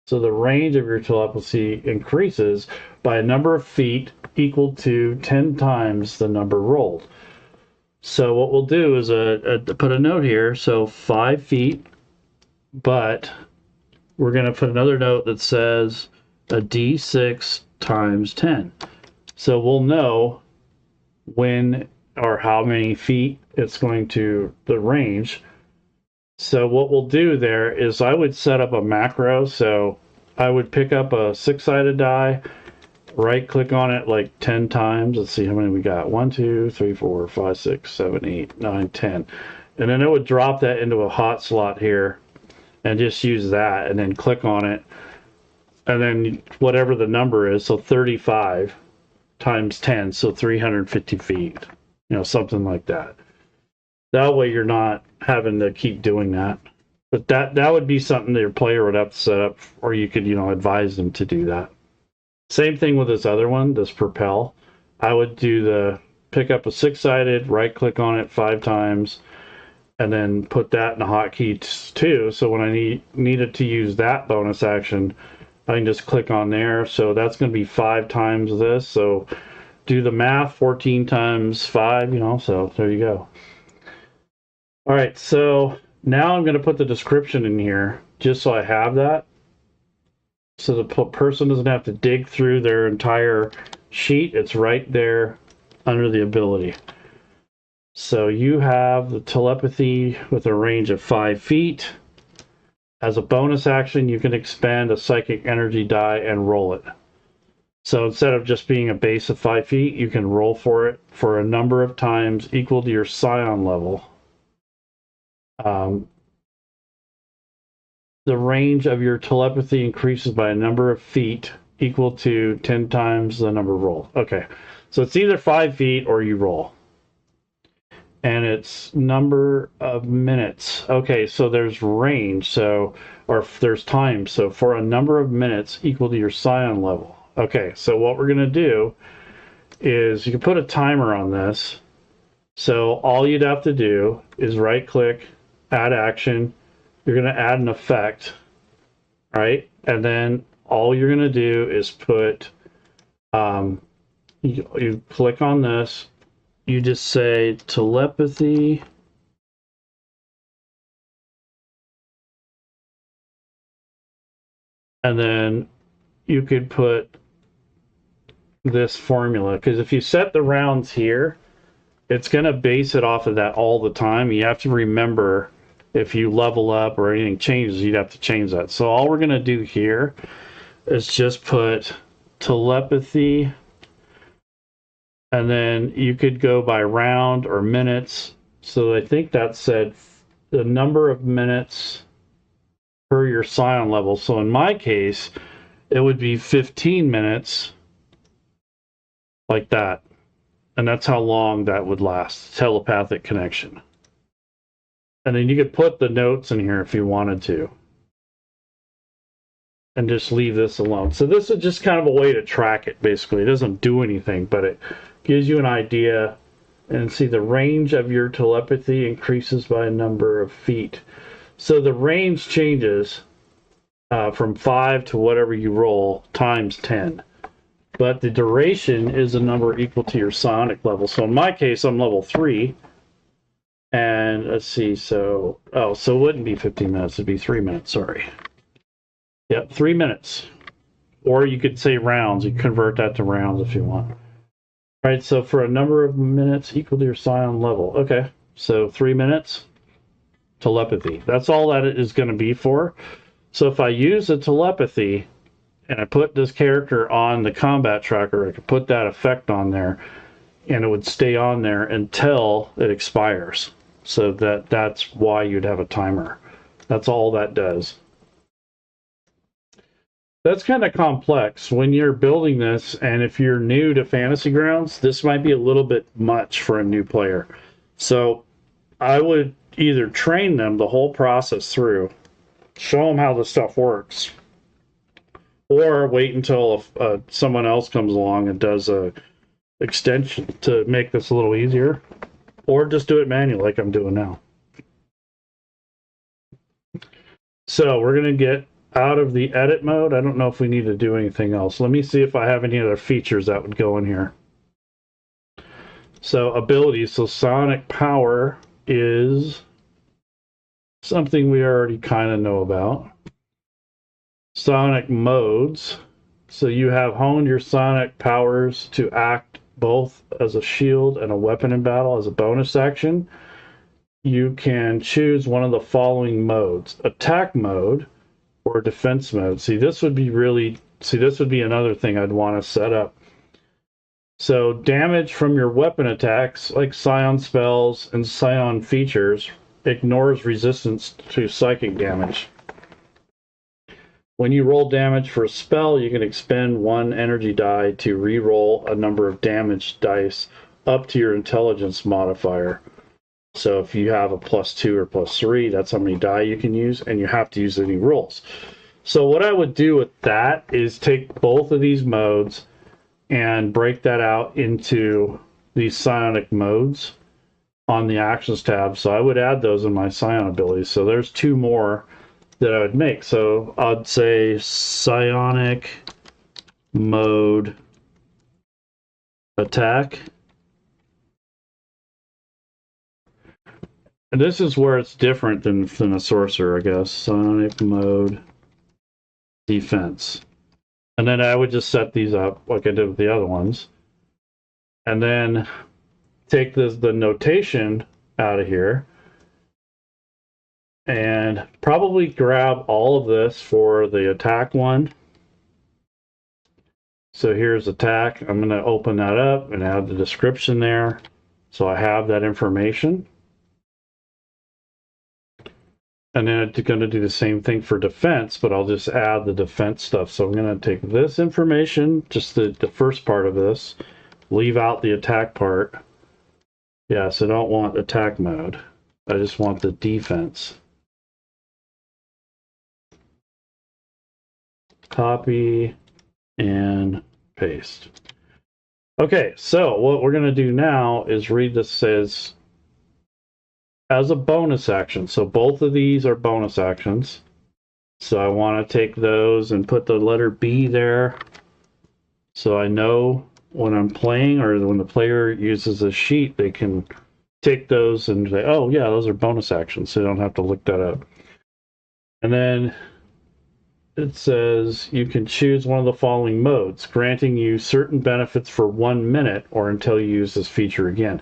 So the range of your telepathy increases by a number of feet equal to 10 times the number rolled. So what we'll do is put a note here. So 5 feet, but we're going to put another note that says a d6 times 10. So we'll know when or how many feet it's going to, the range. So what we'll do there is I would set up a macro. So I would pick up a 6-sided die, right click on it like 10 times. Let's see how many we got. 1, 2, 3, 4, 5, 6, 7, 8, 9, 10. And then it would drop that into a hot slot here and just use that, and then click on it. And then whatever the number is, so 35 times 10, so 350 feet, something like that. That way you're not having to keep doing that. But that would be something that your player would have to set up, or you could, advise them to do that. Same thing with this other one, this propel. I would do pick up a 6-sided, right click on it 5 times, and then put that in the hotkey too. So when I needed to use that bonus action, I can just click on there. So that's going to be 5 times this. So do the math, 14 times 5, so there you go. All right, so now I'm going to put the description in here just so I have that. So the person doesn't have to dig through their entire sheet. It's right there under the ability. So you have the telepathy with a range of 5 feet. As a bonus action, you can expend a psychic energy die and roll it. So instead of just being a base of 5 feet, you can roll for it for a number of times equal to your Scion level. Um, the range of your telepathy increases by a number of feet equal to 10 times the number rolled. Okay, so it's either 5 feet or you roll. And it's number of minutes. Okay, so there's range, so, or there's time. So for a number of minutes equal to your Scion level. Okay, so what we're going to do is you can put a timer on this. So all you'd have to do is right click, add action. You're going to add an effect, right? And then all you're going to do is put, you click on this, you just say telepathy, and then you could put this formula, because if you set the rounds here, it's going to base it off of that all the time. You have to remember if you level up or anything changes, you'd have to change that. So all we're going to do here is just put telepathy, and then you could go by round or minutes. So I think that said the number of minutes per your Scion level. So in my case, it would be 15 minutes, like that. And that's how long that would last, telepathic connection. And then you could put the notes in here if you wanted to. And just leave this alone. So this is just kind of a way to track it, basically. It doesn't do anything, but it gives you an idea. And see, the range of your telepathy increases by a number of feet. So the range changes from 5 to whatever you roll times 10. But the duration is a number equal to your psionic level. So in my case, I'm level 3. And let's see, so it wouldn't be 15 minutes, it'd be 3 minutes, sorry. Yep, 3 minutes. Or you could say rounds, you convert that to rounds if you want. All right, so for a number of minutes equal to your Scion level. Okay, so 3 minutes, telepathy. That's all that it is going to be for. So if I use the telepathy and I put this character on the combat tracker, I could put that effect on there and it would stay on there until it expires. So that's why you'd have a timer. That's all that does. That's kind of complex when you're building this, and if you're new to Fantasy Grounds, this might be a little bit much for a new player. So I would either train them the whole process through, show them how the stuff works, or wait until someone else comes along and does a extension to make this a little easier, or just do it manually like I'm doing now. So we're going to get out of the edit mode. I don't know if we need to do anything else. Let me see if I have any other features that would go in here. So abilities. So sonic power is something we already kind of know about. Sonic modes. So you have honed your sonic powers to act both as a shield and a weapon in battle as a bonus action. You can choose one of the following modes: attack mode or defense mode. This would be another thing I'd want to set up. So damage from your weapon attacks, like Scion spells and Scion features, ignores resistance to psychic damage. When you roll damage for a spell, you can expend 1 energy die to re-roll a number of damage dice up to your intelligence modifier. So if you have a +2 or +3, that's how many die you can use, and you have to use any rolls. So what I would do with that is take both of these modes and break that out into these psionic modes on the actions tab. So I would add those in my Scion abilities. So there's 2 more that I would make. So I'd say psionic mode attack. And this is where it's different than a sorcerer, I guess. Psionic mode defense. And then I would just set these up like I did with the other ones. And then take the notation out of here. And probably grab all of this for the attack one. So here's attack. I'm going to open that up and add the description there. So I have that information. And then it's going to do the same thing for defense, but I'll just add the defense stuff. So I'm going to take this information, just the first part of this, leave out the attack part. Yeah, so I don't want attack mode. I just want the defense. Copy and paste. Okay, so what we're going to do now is read this says as a bonus action. So both of these are bonus actions. So I want to take those and put the letter B there. So I know when I'm playing or when the player uses a sheet, they can take those and say, oh yeah, those are bonus actions. So they don't have to look that up. And then it says you can choose one of the following modes, granting you certain benefits for 1 minute or until you use this feature again.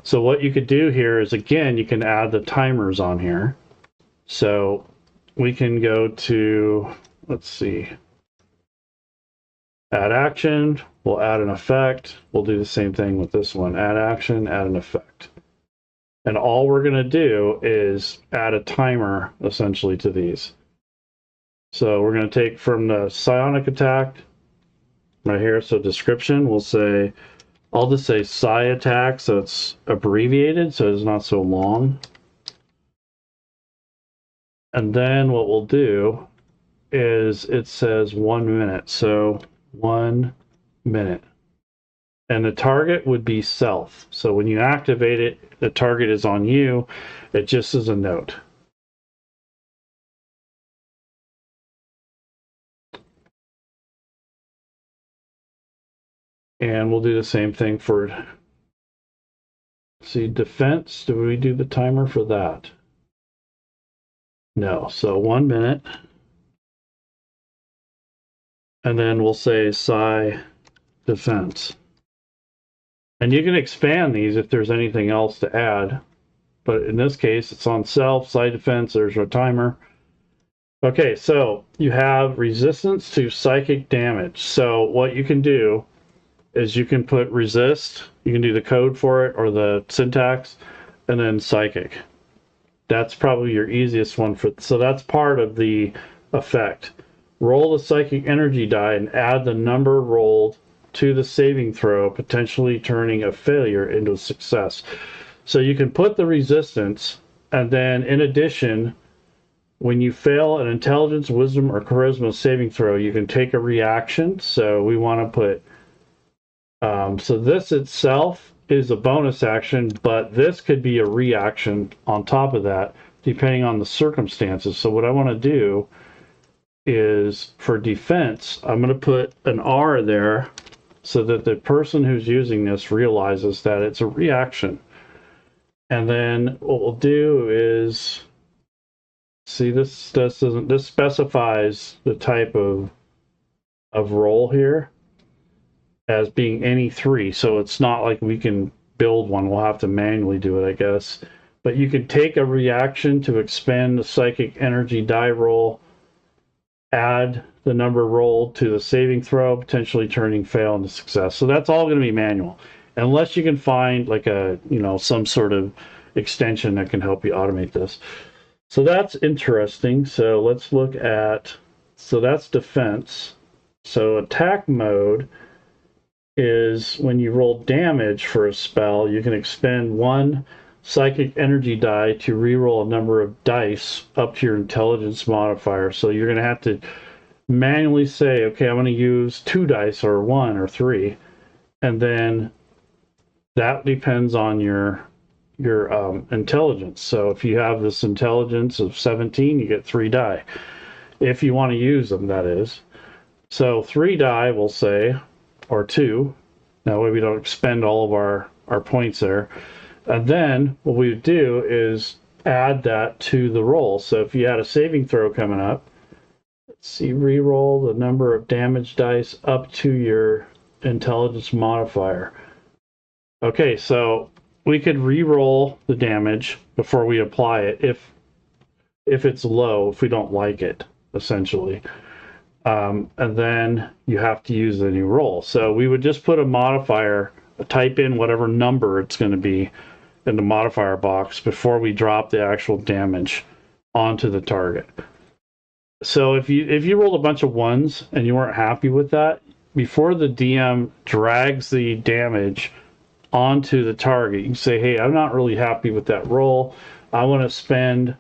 So what you could do here is, again, you can add the timers on here. So we can go to, let's see, add action, we'll add an effect. We'll do the same thing with this one, add action, add an effect. And all we're going to do is add a timer, essentially, to these. So we're going to take from the psionic attack right here. So description, we'll say, I'll just say psi attack, so it's abbreviated, so it's not so long. And then what we'll do is it says 1 minute, so 1 minute. And the target would be self. So when you activate it, the target is on you. It just is a note. And we'll do the same thing for, see, defense. Do we do the timer for that? No. So 1 minute. And then we'll say psi defense. And you can expand these if there's anything else to add. But in this case, it's on self, psi defense, there's our timer. Okay, so you have resistance to psychic damage. So what you can do is you can put resist, you can do the code for it or the syntax, and then psychic. That's probably your easiest one for, so that's part of the effect. Roll the psychic energy die and add the number rolled to the saving throw, potentially turning a failure into a success. So you can put the resistance, and then in addition, when you fail an intelligence, wisdom, or charisma saving throw, you can take a reaction. So we want to put so this itself is a bonus action, but this could be a reaction on top of that, depending on the circumstances. So what I want to do is, for defense, I'm going to put an R there so that the person who's using this realizes that it's a reaction. And then what we'll do is, see, this specifies the type of roll here as being any 3, so it's not like we can build one. We'll have to manually do it, I guess. But you can take a reaction to expend the psychic energy die roll, add the number rolled to the saving throw, potentially turning fail into success. So that's all going to be manual, unless you can find like a, you know, some sort of extension that can help you automate this. So that's interesting. So let's look at, so that's defense. So attack mode is when you roll damage for a spell, you can expend 1 psychic energy die to reroll a number of dice up to your intelligence modifier. So you're going to have to manually say, okay, I'm going to use 2 dice or 1 or 3, and then that depends on your intelligence. So if you have this intelligence of 17, you get 3 die. If you want to use them, that is. So 3 die, we'll say, or 2. That way we don't expend all of our points there. And then what we would do is add that to the roll. So if you had a saving throw coming up, let's see, re-roll the number of damage dice up to your intelligence modifier. Okay, so we could re-roll the damage before we apply it if it's low, if we don't like it, essentially. And then you have to use the new roll. So we would just put a modifier, type in whatever number it's going to be in the modifier box before we drop the actual damage onto the target. So if you rolled a bunch of ones and you weren't happy with that, before the DM drags the damage onto the target, you can say, hey, I'm not really happy with that roll. I want to spend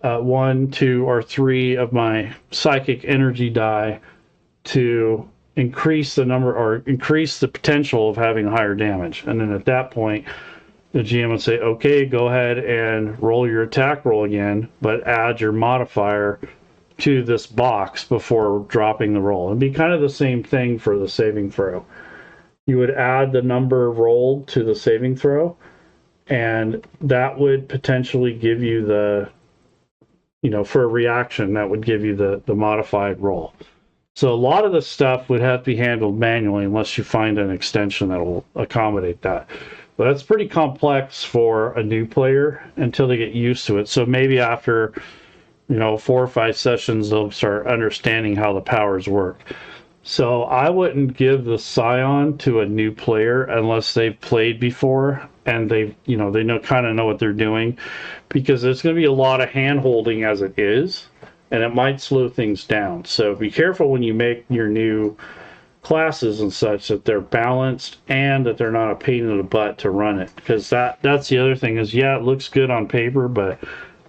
1, 2, or 3 of my psychic energy die to increase the number or increase the potential of having higher damage. And then at that point, the GM would say, okay, go ahead and roll your attack roll again, but add your modifier to this box before dropping the roll. It'd be kind of the same thing for the saving throw. You would add the number rolled to the saving throw, and that would potentially give you the, for a reaction, that would give you the modified roll. So a lot of the stuff would have to be handled manually unless you find an extension that will accommodate that. But that's pretty complex for a new player until they get used to it. So maybe after 4 or 5 sessions, they'll start understanding how the powers work. So I wouldn't give the Scion to a new player unless they've played before and they kind of know what they're doing, because there's going to be a lot of hand holding as it is, and it might slow things down. So be careful when you make your new classes and such that they're balanced and that they're not a pain in the butt to run it, because that's the other thing is, yeah, it looks good on paper, but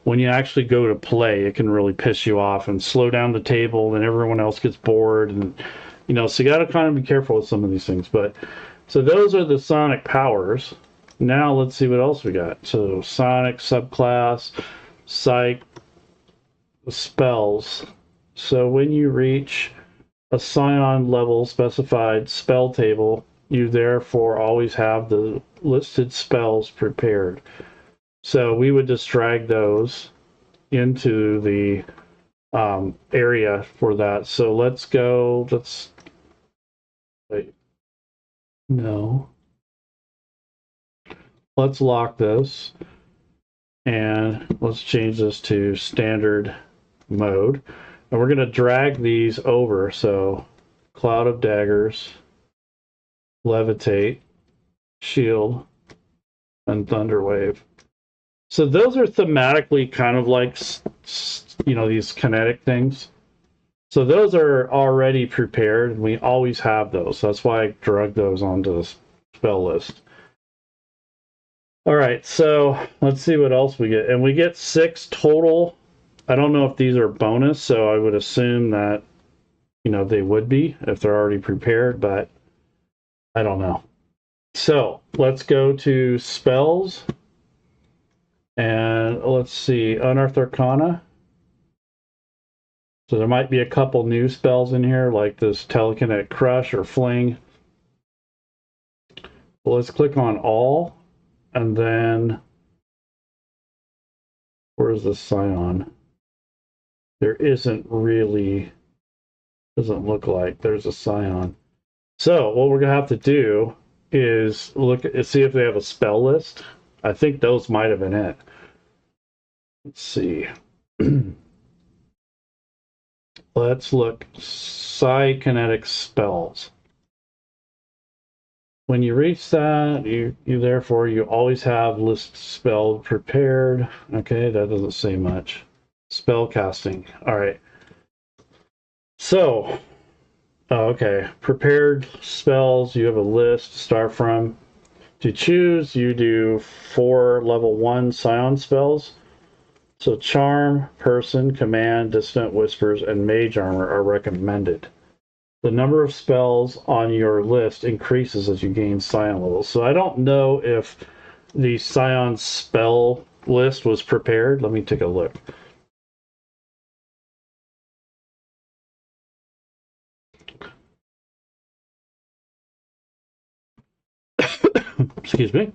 when you actually go to play, it can really piss you off and slow down the table, and everyone else gets bored, and so you got to kind of be careful with some of these things. But so those are the sonic powers. Now let's see what else we got. So sonic, subclass, psych, spells. So when you reach a Scion level specified spell table, you therefore always have the listed spells prepared. So we would just drag those into the area for that. So let's lock this, and let's change this to standard mode. And we're going to drag these over. So Cloud of Daggers, Levitate, Shield, and Thunderwave. So those are thematically kind of like, these kinetic things. So those are already prepared, and we always have those. That's why I drug those onto the spell list. All right, so let's see what else we get. And we get 6 total. I don't know if these are bonus, so I would assume that, they would be if they're already prepared, but I don't know. So let's go to spells. And let's see, Unearthed Arcana. So there might be a couple new spells in here, like this Telekinetic Crush or Fling. Well, let's click on all, and then where's the Scion? There isn't really, doesn't look like there's a Scion. So what we're gonna have to do is look at, see if they have a spell list. I think those might have been it. Let's see. Let's look. Psykinetic spells. When you reach that, you therefore you always have list spell prepared. Okay, that doesn't say much. Spell casting. All right. So, okay, prepared spells. You have a list to start from. To choose, you do 4 level 1 Scion spells. So Charm, Person, Command, Dissonant Whispers, and Mage Armor are recommended. The number of spells on your list increases as you gain Scion levels. So I don't know if the Scion spell list was prepared. Let me take a look. Excuse me.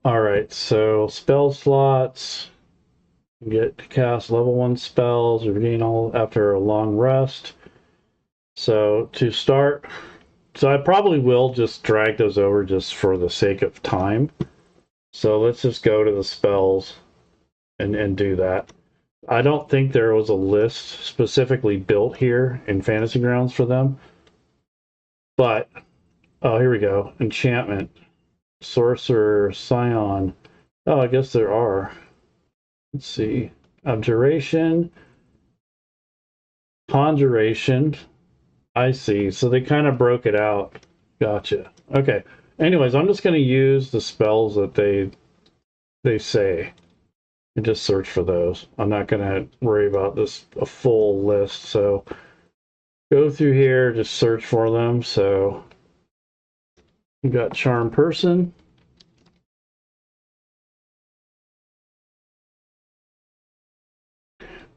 All right, so spell slots. You get to cast level 1 spells or regain all after a long rest. So to start, so I probably will just drag those over just for the sake of time. So let's just go to the spells and do that. I don't think there was a list specifically built here in Fantasy Grounds for them. But, oh, here we go. Enchantment. Sorcerer, Scion, Oh, I guess there are. Let's see. Abjuration, Conjuration. I see. So they kind of broke it out. Gotcha. Okay. Anyways, I'm just going to use the spells that they say and just search for those. I'm not going to worry about this a full list. So go through here, just search for them. So you got Charm Person.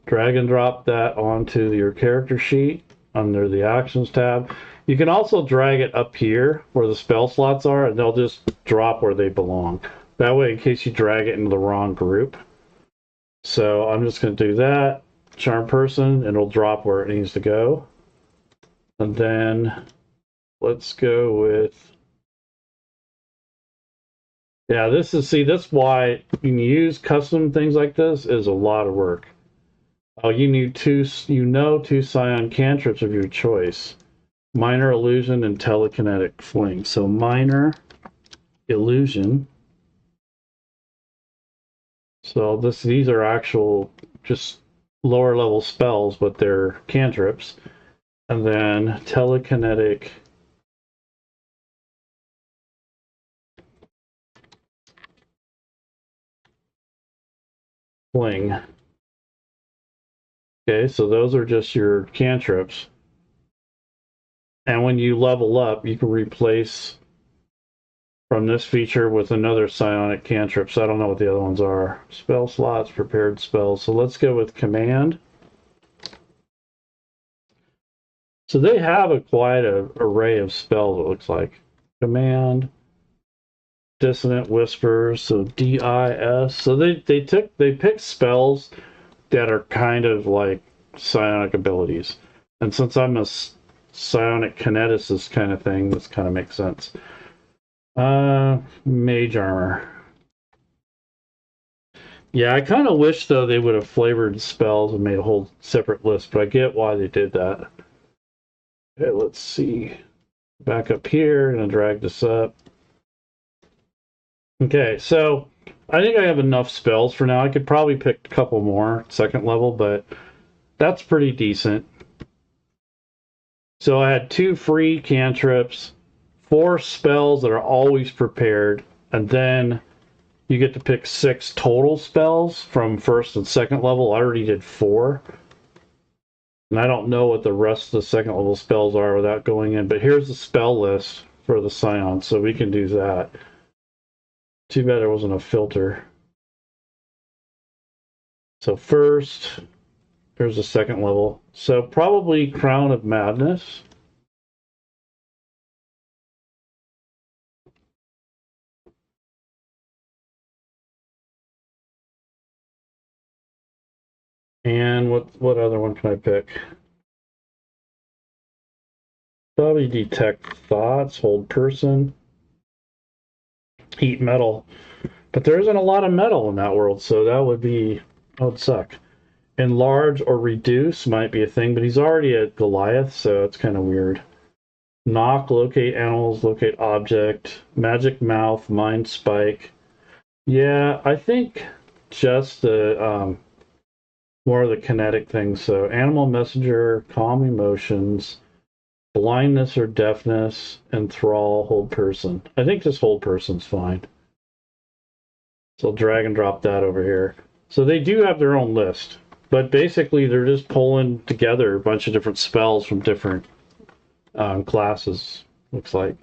Drag and drop that onto your character sheet under the Actions tab. You can also drag it up here where the spell slots are, and they'll just drop where they belong. That way, in case you drag it into the wrong group. So I'm just going to do that. Charm Person, and it'll drop where it needs to go. And then let's go with... Yeah, this is, see, that's why when you use custom things like this is a lot of work. Oh, you need two Scion cantrips of your choice. Minor Illusion and Telekinetic Fling. So Minor Illusion. So these are actual just lower level spells, but they're cantrips. And then Telekinetic Fling. Okay, so those are just your cantrips. And when you level up, you can replace from this feature with another psionic cantrip. So I don't know what the other ones are. Spell slots, prepared spells. So let's go with Command. So they have quite an array of spells, it looks like. Command, Dissonant Whispers, so DIS. So they picked spells that are kind of like psionic abilities. And since I'm a psionic kineticist kind of thing, this kind of makes sense. Mage Armor. Yeah, I kind of wish, though, they would have flavored spells and made a whole separate list, but I get why they did that. Okay, let's see. Back up here, and drag this up. Okay, so I think I have enough spells for now. I could probably pick a couple more, second level, but that's pretty decent. So I had 2 free cantrips, 4 spells that are always prepared, and then you get to pick 6 total spells from first and second level. I already did 4. And I don't know what the rest of the second level spells are without going in, but here's the spell list for the Scion, so we can do that. Too bad there wasn't a filter. So first, there's the second level. So probably Crown of Madness. And what other one can I pick? Probably Detect Thoughts, Hold Person, Heat Metal. But there isn't a lot of metal in that world, so that would suck. Enlarge or Reduce might be a thing, but he's already at Goliath, so it's kind of weird. Knock, Locate Animals, Locate Object, Magic Mouth, Mind Spike. Yeah, I think just the more of the kinetic things. So Animal Messenger, Calm Emotions, Blindness or Deafness, Enthrall, Hold Person. I think just Hold Person's fine. So I'll drag and drop that over here. So they do have their own list, but basically they're just pulling together a bunch of different spells from different classes, looks like.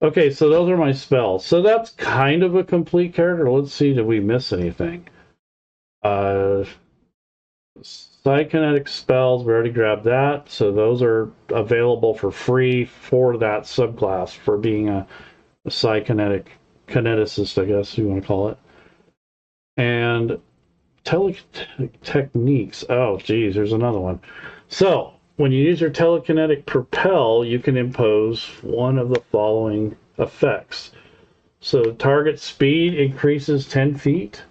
Okay, so those are my spells. So that's kind of a complete character. Let's see, did we miss anything? Psykinetic spells, we already grabbed that. So those are available for free for that subclass for being a psykinetic kineticist, I guess you want to call it. And techniques. Oh, geez, there's another one. So when you use your telekinetic propel, you can impose one of the following effects. So target speed increases 10 feet.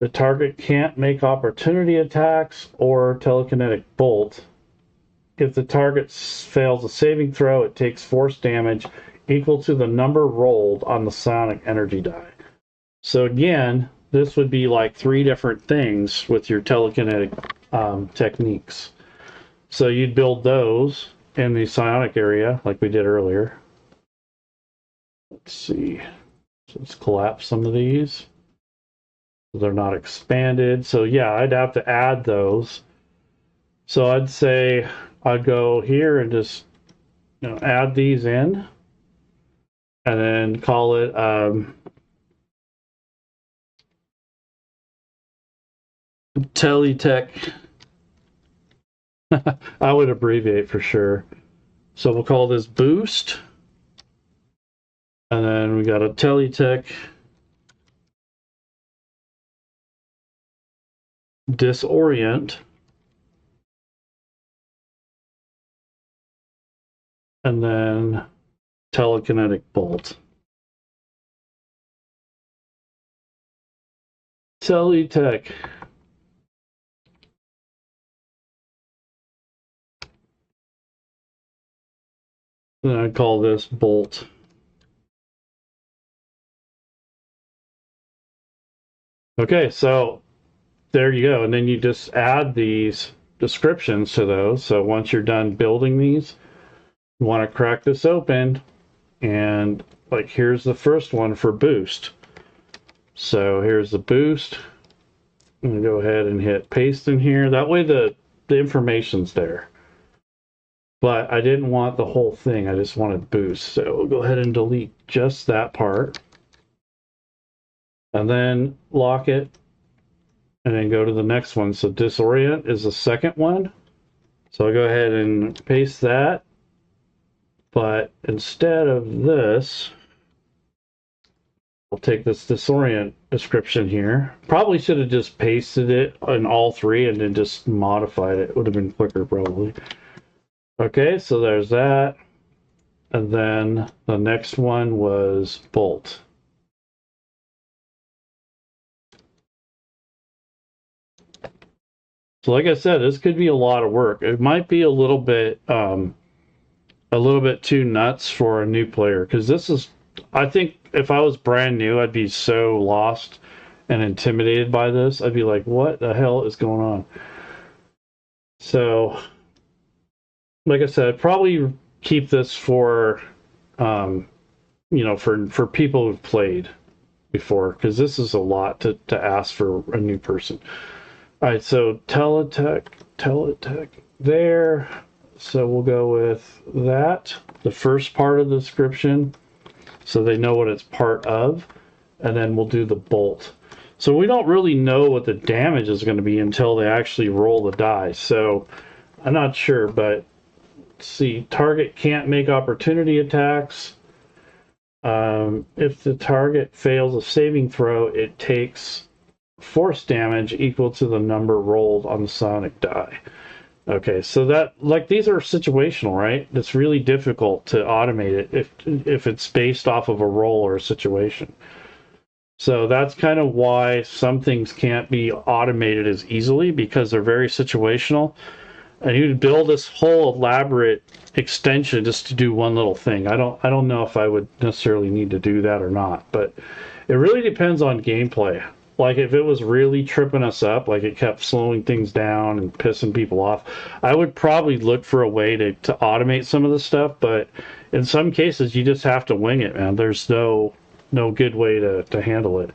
The target can't make opportunity attacks or telekinetic bolt. If the target fails a saving throw, it takes force damage equal to the number rolled on the psionic energy die. So again, this would be like 3 different things with your telekinetic techniques. So you'd build those in the psionic area like we did earlier. Let's see. So let's collapse some of these. They're not expanded. So yeah, I'd have to add those. So I'd say I'd go here and just add these in, and then call it Teletech. I would abbreviate for sure. So we'll call this boost. And then we got a Teletech disorient. And then telekinetic bolt. Teletech. And I call this bolt. Okay, so there you go. And then you just add these descriptions to those. So once you're done building these, you want to crack this open, and like here's the first one for boost. So here's the boost. I'm going to go ahead and hit paste in here. That way the information's there. But I didn't want the whole thing. I just wanted boost. So we'll go ahead and delete just that part. And then lock it. And then go to the next one. So disorient is the second one. So I'll go ahead and paste that. But instead of this, I'll take this disorient description here. Probably should have just pasted it in all 3 and then just modified it. It would have been quicker probably. Okay, so there's that. And then the next one was bolt. So like I said, this could be a lot of work. It might be a little bit too nuts for a new player, because this is, I think if I was brand new, I'd be so lost and intimidated by this. I'd be like, what the hell is going on? So like I said, I'd probably keep this for for people who've played before, because this is a lot to ask for a new person. All right, so Teletech there. So we'll go with that, the first part of the description, so they know what it's part of, and then we'll do the bolt. So we don't really know what the damage is going to be until they actually roll the die. So I'm not sure, but let's see. Target can't make opportunity attacks. If the target fails a saving throw, it takes force damage equal to the number rolled on the psionic die. Okay, so that, like, these are situational, right? It's really difficult to automate it if it's based off of a roll or a situation. So that's kind of why some things can't be automated as easily, because they're very situational. And you'd build this whole elaborate extension just to do one little thing. I don't know if I would necessarily need to do that or not, but it really depends on gameplay. Like, if it was really tripping us up, like it kept slowing things down and pissing people off, I would probably look for a way to automate some of the stuff. But in some cases, you just have to wing it, man. There's no good way to handle it.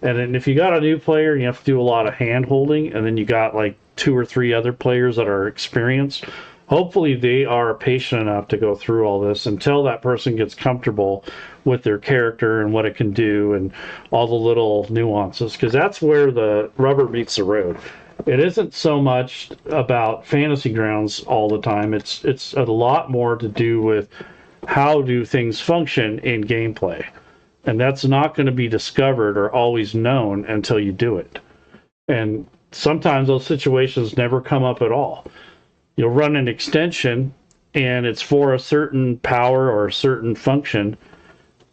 And then if you got a new player, you have to do a lot of hand holding, and then you got like 2 or 3 other players that are experienced. Hopefully they are patient enough to go through all this until that person gets comfortable with their character and what it can do and all the little nuances, because that's where the rubber meets the road. It isn't so much about fantasy grounds all the time. It's a lot more to do with how do things function in gameplay. And that's not going to be discovered or always known until you do it. And sometimes those situations never come up at all. You'll run an extension and it's for a certain power or a certain function,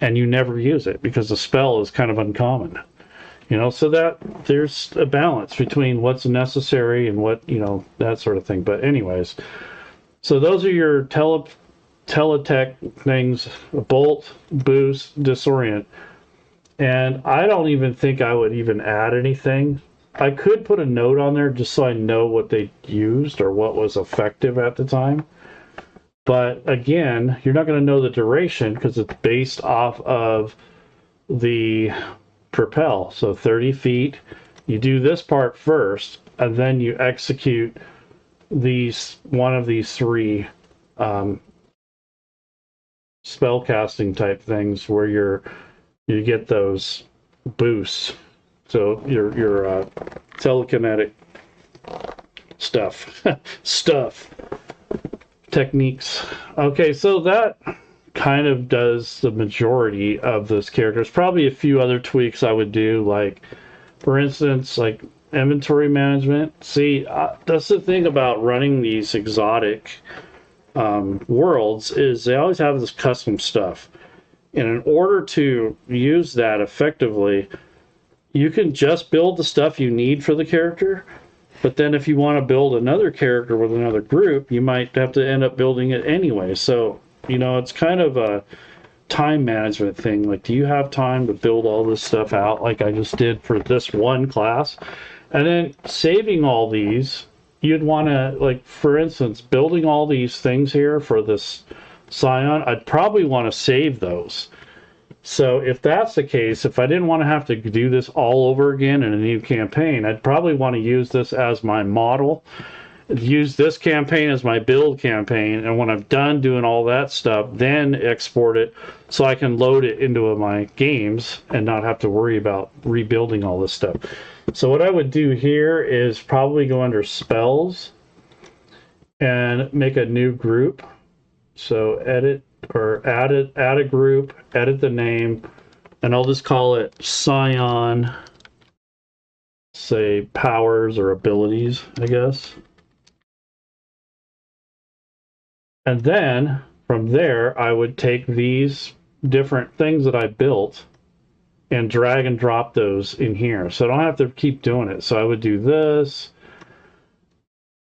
and you never use it because the spell is kind of uncommon. So that there's a balance between what's necessary and what, that sort of thing. But anyways, so those are your teletech things: bolt, boost, disorient. And I don't even think I would even add anything. I could put a note on there just so I know what they used or what was effective at the time. But again, you're not going to know the duration because it's based off of the propel. So 30 feet, you do this part first, and then you execute one of these three spell casting type things where you get those boosts. So your telekinetic stuff techniques. Okay, so that kind of does the majority of those characters. Probably a few other tweaks I would do, like for instance, like inventory management. See, that's the thing about running these exotic worlds, is they always have this custom stuff. And in order to use that effectively, you can just build the stuff you need for the character, but then if you want to build another character with another group, you might have to end up building it anyway. So, you know, it's kind of a time management thing. Like, do you have time to build all this stuff out like I just did for this one class? And then saving all these, you'd want to, like, for instance, building all these things here for this Scion, I'd probably want to save those. So if that's the case, if I didn't want to have to do this all over again in a new campaign, I'd probably want to use this as my model, use this campaign as my build campaign, and when I'm done doing all that stuff, then export it so I can load it into my games and not have to worry about rebuilding all this stuff. So what I would do here is probably go under spells and make a new group. So edit or add a group, edit the name, and I'll just call it Scion, say powers or abilities, I guess. And then from there, I would take these different things that I built and drag and drop those in here. So I don't have to keep doing it. So I would do this,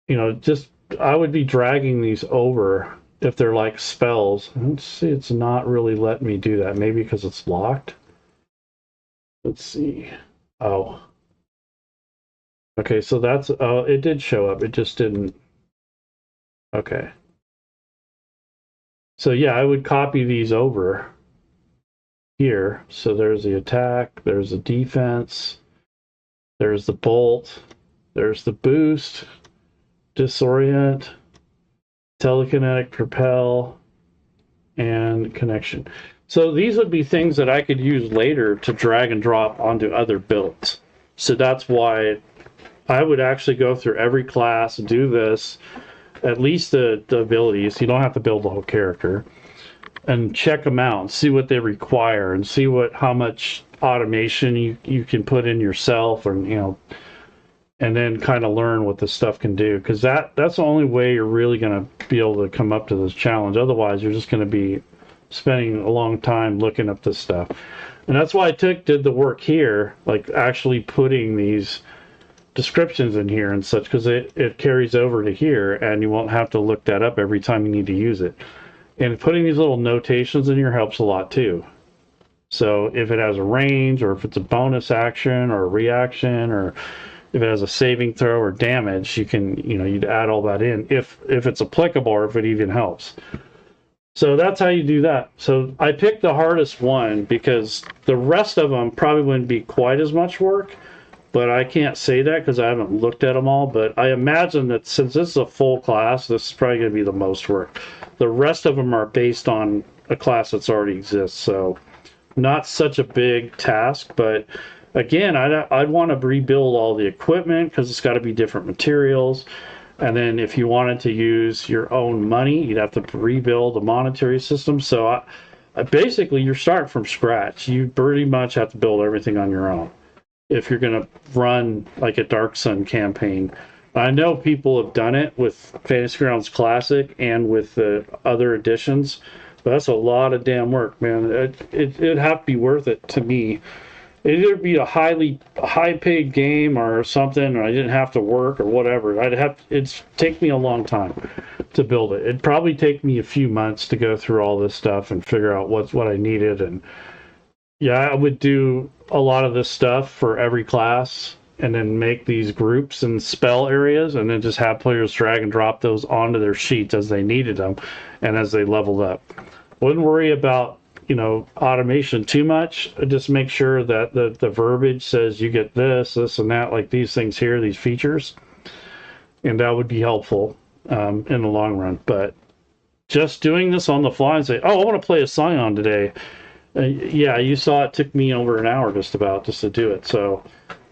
you know, just, I would be dragging these over if they're like spells. Let's see, it's not really letting me do that. Maybe because it's locked. Let's see. Oh. Okay, so that's, oh, it did show up. It just didn't. Okay. So yeah, I would copy these over here. So there's the attack, there's the defense, there's the bolt, there's the boost, disorient, telekinetic propel, and connection. So these would be things that I could use later to drag and drop onto other builds. So that's why I would actually go through every class, do this, at least the abilities. You don't have to build the whole character, and check them out and see what they require and see how much automation you can put in yourself, or, you know, and then kind of learn what this stuff can do, because that's the only way you're really going to be able to come up to this challenge. Otherwise, you're just going to be spending a long time looking up this stuff. And that's why I did the work here, like actually putting these descriptions in here and such, because it carries over to here, and you won't have to look that up every time you need to use it. And putting these little notations in here helps a lot too. So if it has a range, or if it's a bonus action or a reaction, or if it has a saving throw or damage, you can, you know, you'd add all that in if it's applicable, or if it even helps. So that's how you do that. So I picked the hardest one because the rest of them probably wouldn't be quite as much work, but I can't say that because I haven't looked at them all. But I imagine that since this is a full class, this is probably going to be the most work. The rest of them are based on a class that's already exists, so not such a big task. But again, I'd want to rebuild all the equipment because it's got to be different materials. And then if you wanted to use your own money, you'd have to rebuild the monetary system. So basically, you're starting from scratch. You pretty much have to build everything on your own if you're going to run like a Dark Sun campaign. I know people have done it with Fantasy Grounds Classic and with the other editions, but that's a lot of damn work, man. It'd have to be worth it to me. It'd either be a high-paid game or something, or I didn't have to work or whatever. It'd take me a long time to build it. It'd probably take me a few months to go through all this stuff and figure out what I needed, and Yeah, I would do a lot of this stuff for every class and then make these groups and spell areas and then just have players drag and drop those onto their sheets as they needed them and as they leveled up. Wouldn't worry about, automation too much. Just make sure that the verbiage says you get this, this, and that, like these things here, these features. And that would be helpful in the long run. But just doing this on the fly and say, oh, I want to play a Scion today. Yeah, you saw it took me over an hour just to do it. So,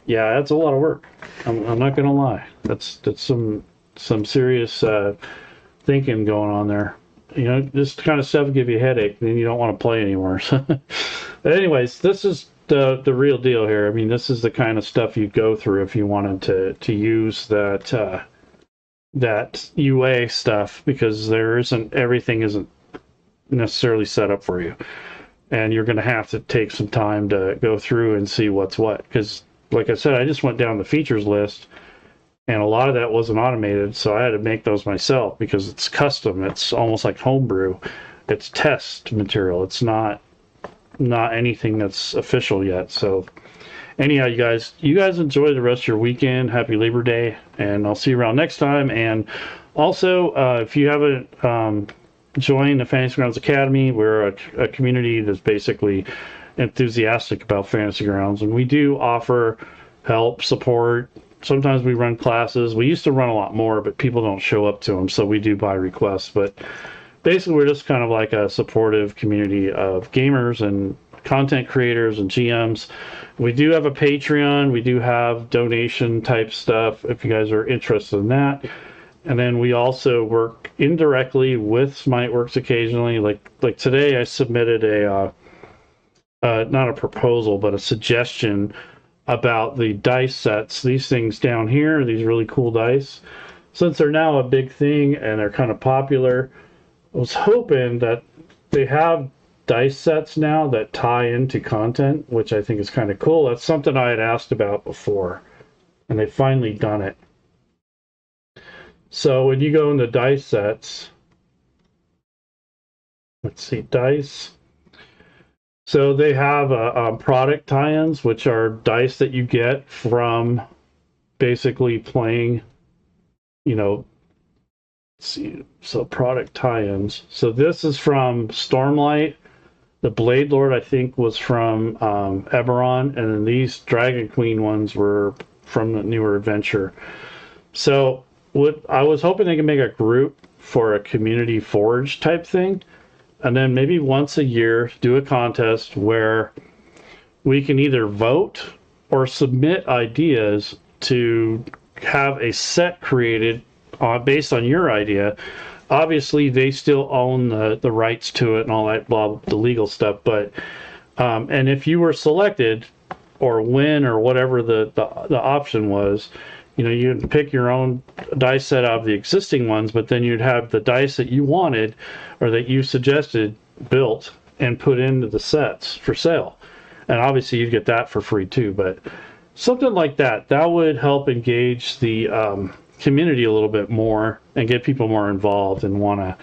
yeah, that's a lot of work. I'm not gonna lie. That's some serious thinking going on there. This kind of stuff will give you a headache, and you don't want to play anymore. But anyways, this is the real deal here. I mean, this is the kind of stuff you go through if you wanted to use that UA stuff, because everything isn't necessarily set up for you. And you're going to have to take some time to go through and see what's what. Because, like I said, I just went down the features list, and a lot of that wasn't automated, so I had to make those myself because it's custom. It's almost like homebrew. It's test material. It's not anything that's official yet. So, anyhow, you guys enjoy the rest of your weekend. Happy Labor Day, and I'll see you around next time. And also, if you haven't join the Fantasy Grounds Academy, we're a community that's basically enthusiastic about Fantasy Grounds, and we do offer help, support. Sometimes we run classes. We used to run a lot more, but people don't show up to them, so we do by request. But basically, we're just kind of like a supportive community of gamers and content creators and GMs. We do have a Patreon. We do have donation type stuff if you guys are interested in that. And then we also work indirectly with Smiteworks occasionally. Like today, I submitted not a proposal, but a suggestion about the dice sets. These things down here, these really cool dice, since they're now a big thing and they're kind of popular, I was hoping that they have dice sets now that tie into content, which I think is kind of cool. That's something I had asked about before, and they've finally done it. So when you go into dice sets, let's see, dice. So they have product tie-ins, which are dice that you get from basically playing, let's see, so product tie-ins. So this is from Stormlight. The Blade Lord, I think, was from Eberron, and then these Dragon Queen ones were from the newer adventure. So I was hoping they could make a group for a community forge type thing, and then maybe once a year do a contest where we can either vote or submit ideas to have a set created based on your idea. Obviously, they still own the rights to it and all that, the legal stuff. But and if you were selected or win or whatever the option was, you'd pick your own dice set out of the existing ones, but then you'd have the dice that you wanted or that you suggested built and put into the sets for sale. And obviously you'd get that for free too, but something like that would help engage the community a little bit more and get people more involved and want to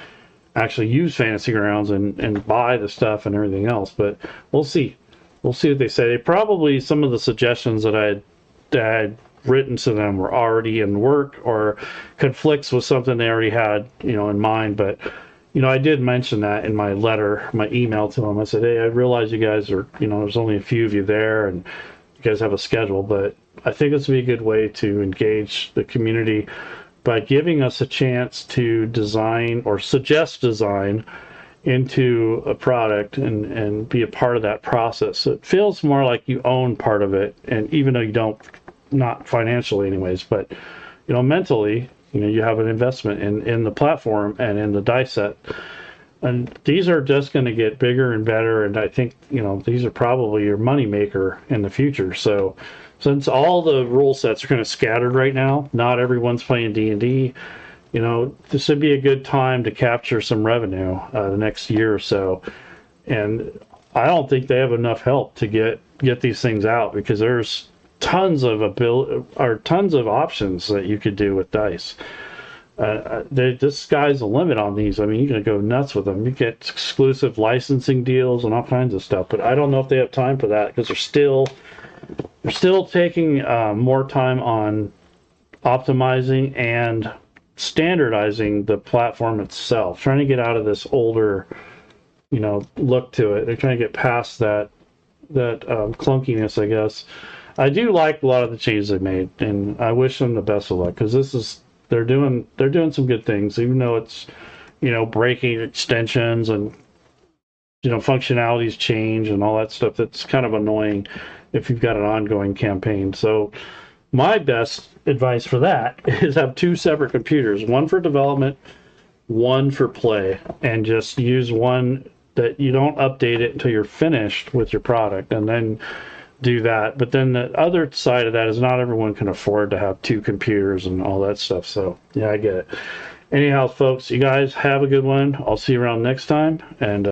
actually use Fantasy Grounds and buy the stuff and everything else. But we'll see what they say. Probably some of the suggestions that I had written to them were already in work or conflicts with something they already had in mind. But I did mention that in my letter, my email to them. I said, hey, I realize you guys are there's only a few of you there and you guys have a schedule, but I think this would be a good way to engage the community by giving us a chance to design or suggest design into a product and be a part of that process. So it feels more like you own part of it, and even though you don't, not financially anyways, but mentally, you have an investment in the platform and in the dice set. And these are just going to get bigger and better, and I think these are probably your money maker in the future. So since all the rule sets are kind of scattered right now, not everyone's playing D&D, this would be a good time to capture some revenue the next year or so. And I don't think they have enough help to get these things out, because there's tons of options that you could do with dice. This sky's the limit on these. I mean, you're gonna go nuts with them. You get exclusive licensing deals and all kinds of stuff. But I don't know if they have time for that because they're still taking more time on optimizing and standardizing the platform itself, trying to get out of this older, look to it. They're trying to get past that clunkiness, I guess. I do like a lot of the changes they made, and I wish them the best of luck because they're doing some good things, even though it's breaking extensions and functionalities change and all that stuff. That's kind of annoying if you've got an ongoing campaign. So my best advice for that is have two separate computers, one for development, one for play, and just use one that you don't update it until you're finished with your product, and then do that. But then the other side of that is not everyone can afford to have two computers and all that stuff. So yeah, I get it. Anyhow, folks, you guys have a good one. I'll see you around next time, and